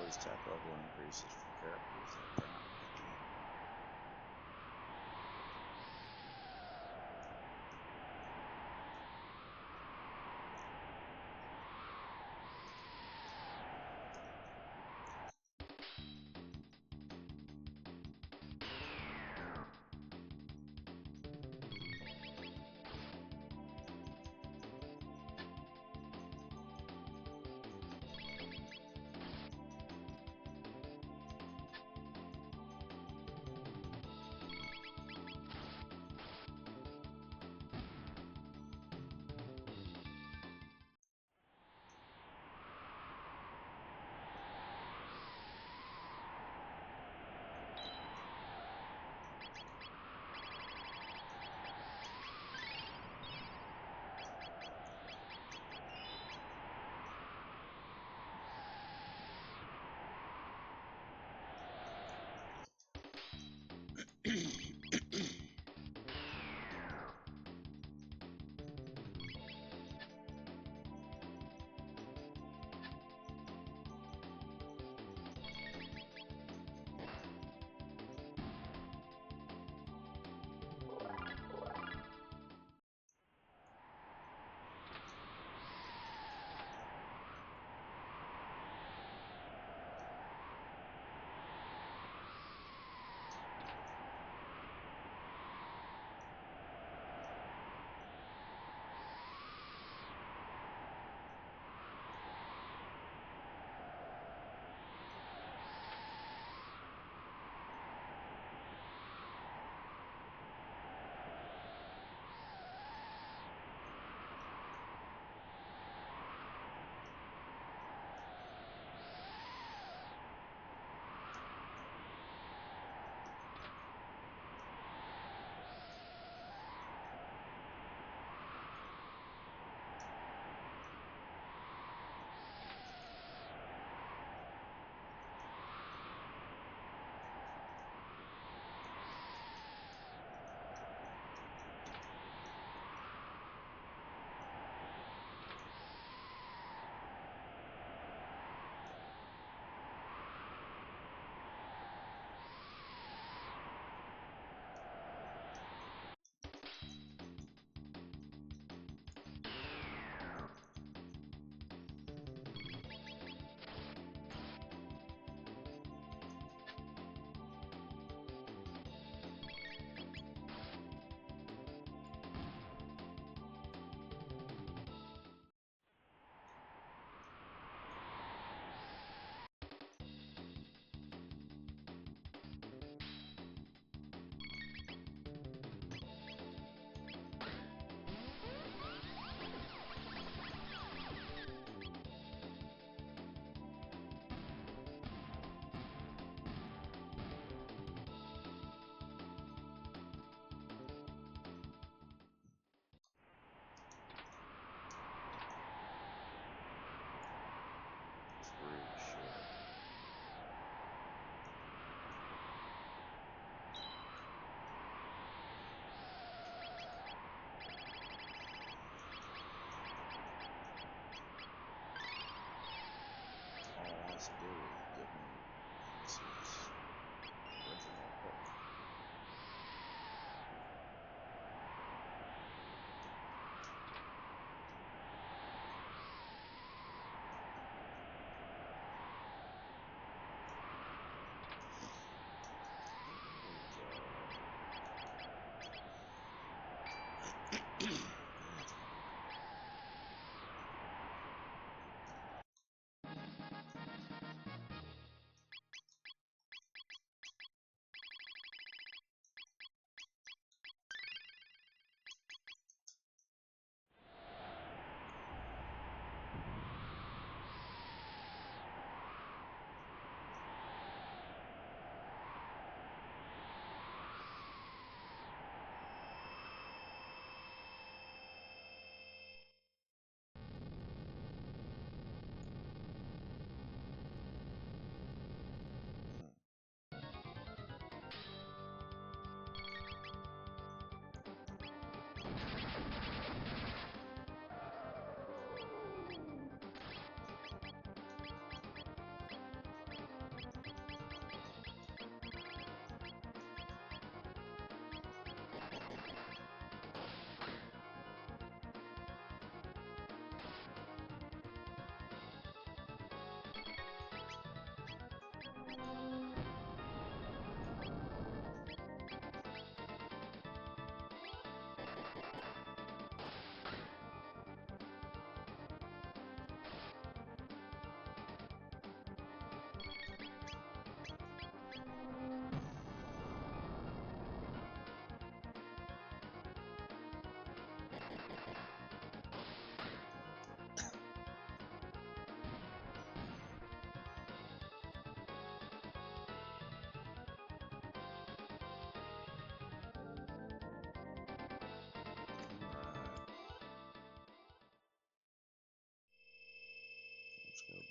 voice chat level increases for characters like that.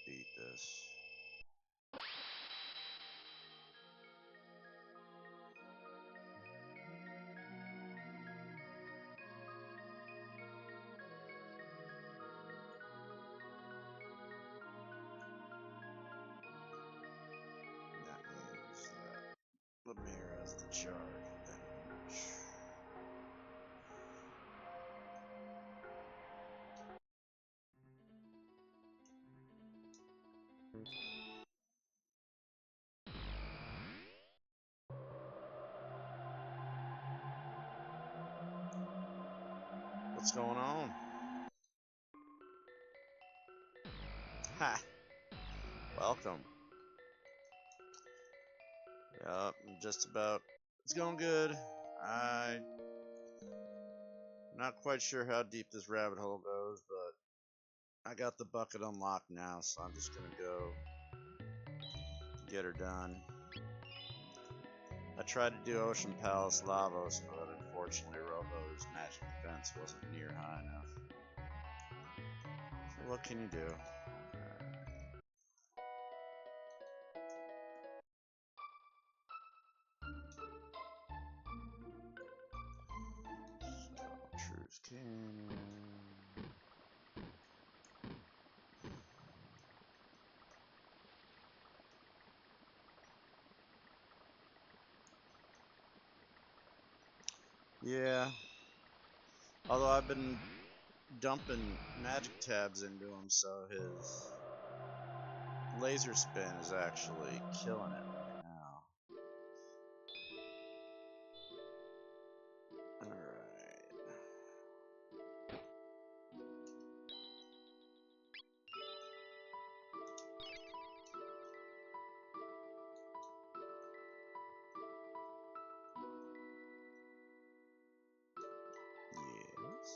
beat this. That means that the mirror has the charge advantage. What's going on? Ha! Welcome. Yup, just about. It's going good. I'm not quite sure how deep this rabbit hole goes, but I got the bucket unlocked now, so I'm just gonna go get her done. I tried to do Ocean Palace Lavos, but unfortunately Robo's magic defense wasn't near high enough. So what can you do? Truth Canyon. Yeah. Although I've been dumping magic tabs into him, so his laser spin is actually killing it right now. Alright. Yes.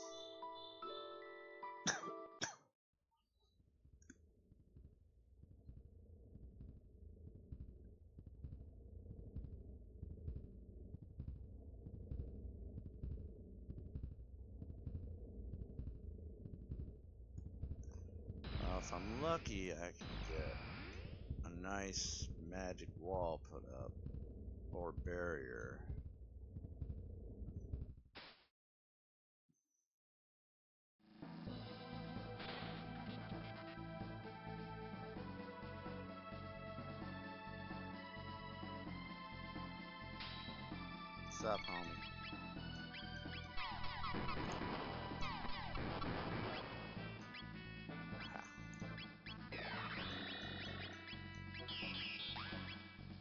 Well, if I'm lucky, I can get a nice magic wall put up, or barrier. What's up, homie?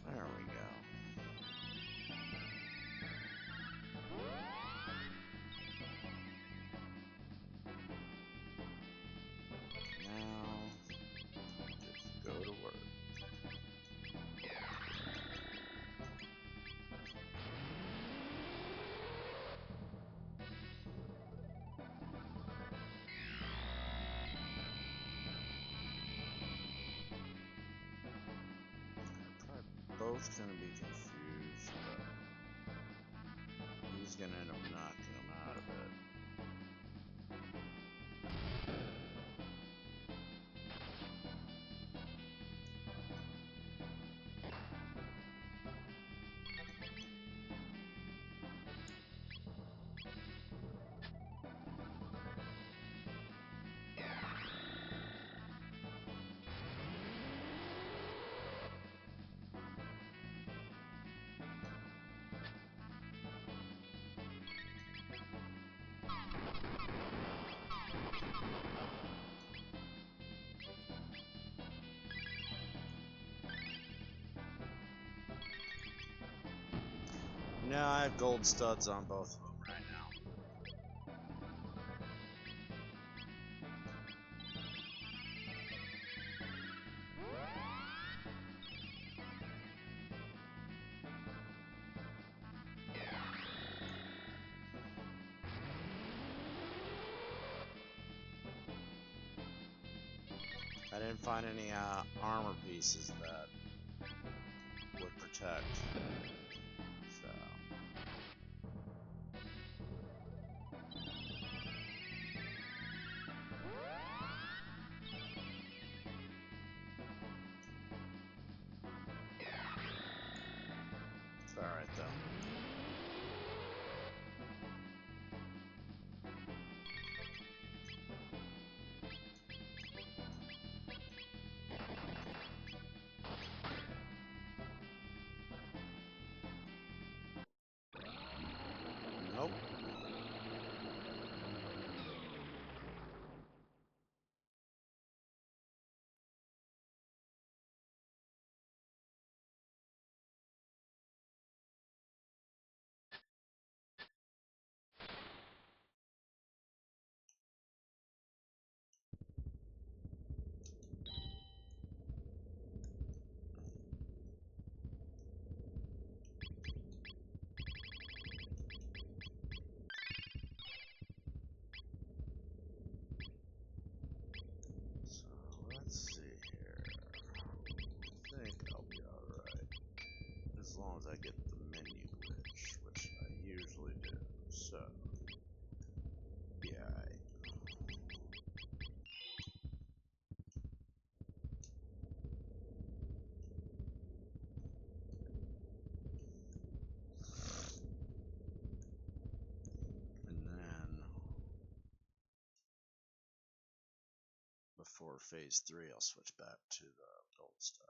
There we go. Now, just go to work. They're both gonna be confused, but he's gonna end up knocking them out of it. Now I have gold studs on both of them right now. I didn't find any armor pieces that would protect. So. It's alright though. Nope. So let's see here. I think I'll be alright. As long as I get the menu glitch, which I usually do. So, yeah. And then, before phase 3, I'll switch back to the gold stud.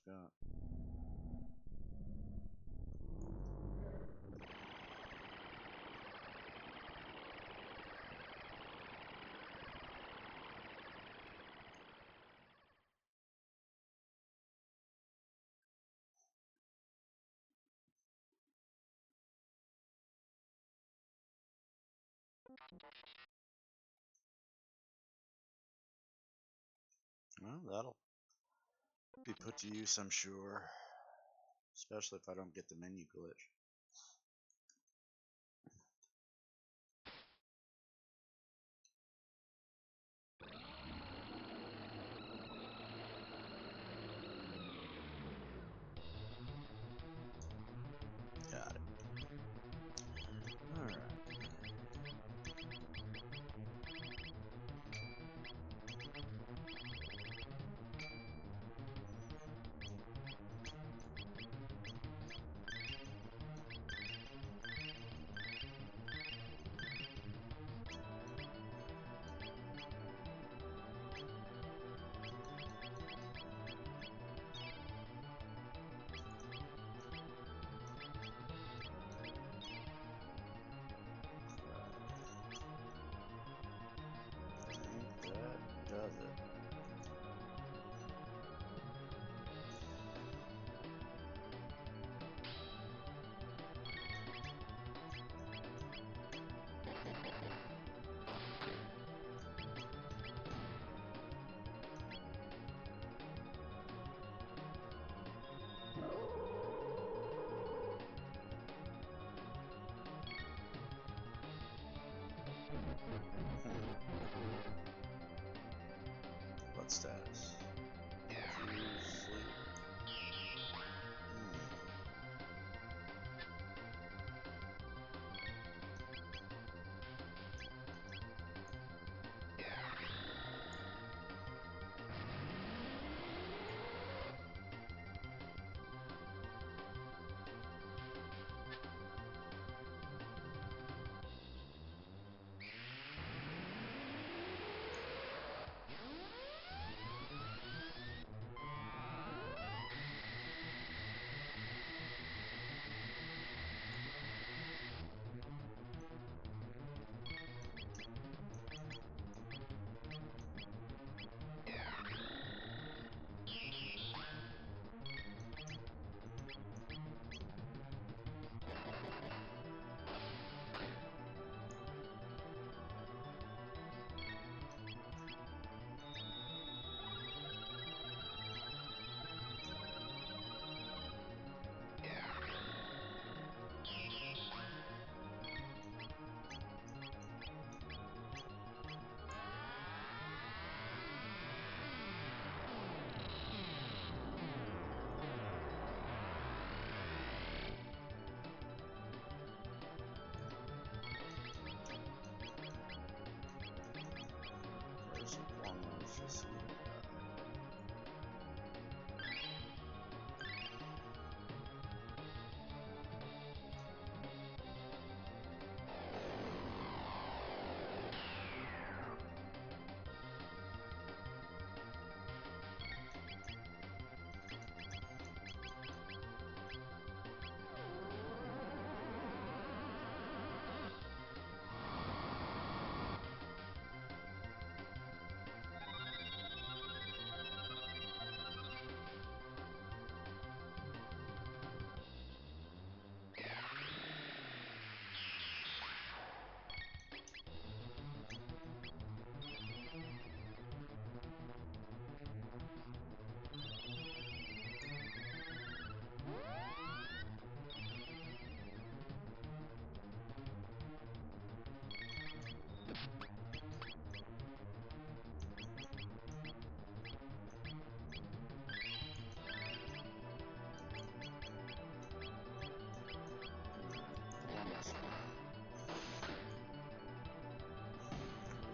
got? Well, that'll be put to use, I'm sure. Especially if I don't get the menu glitch. Got it. Alright. I think that does it. What status? Sleep. Where's the corners? Just see.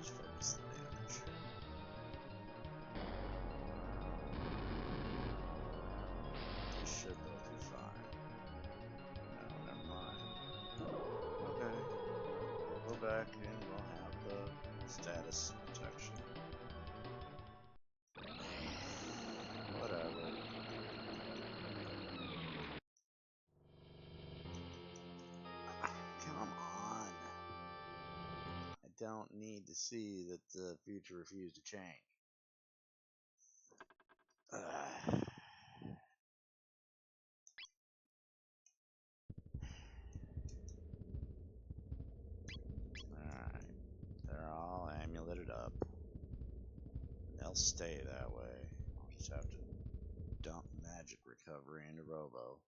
Just focus the damage. They should both be fine. No, never mind. Okay. We'll go back and we'll have the status protection. Whatever. don't need to see that the future refused to change. Alright, they're all amuleted up. They'll stay that way. I'll just have to dump magic recovery into Robo.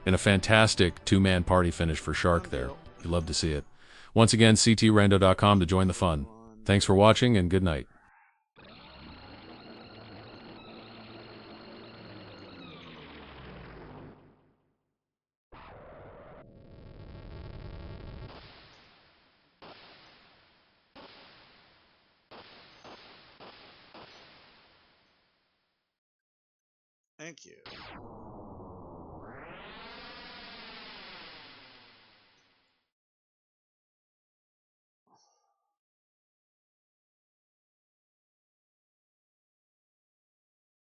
And a fantastic two-man party finish for Shark there. You love to see it. Once again, ctrando.com to join the fun. Thanks for watching and good night. Thank you.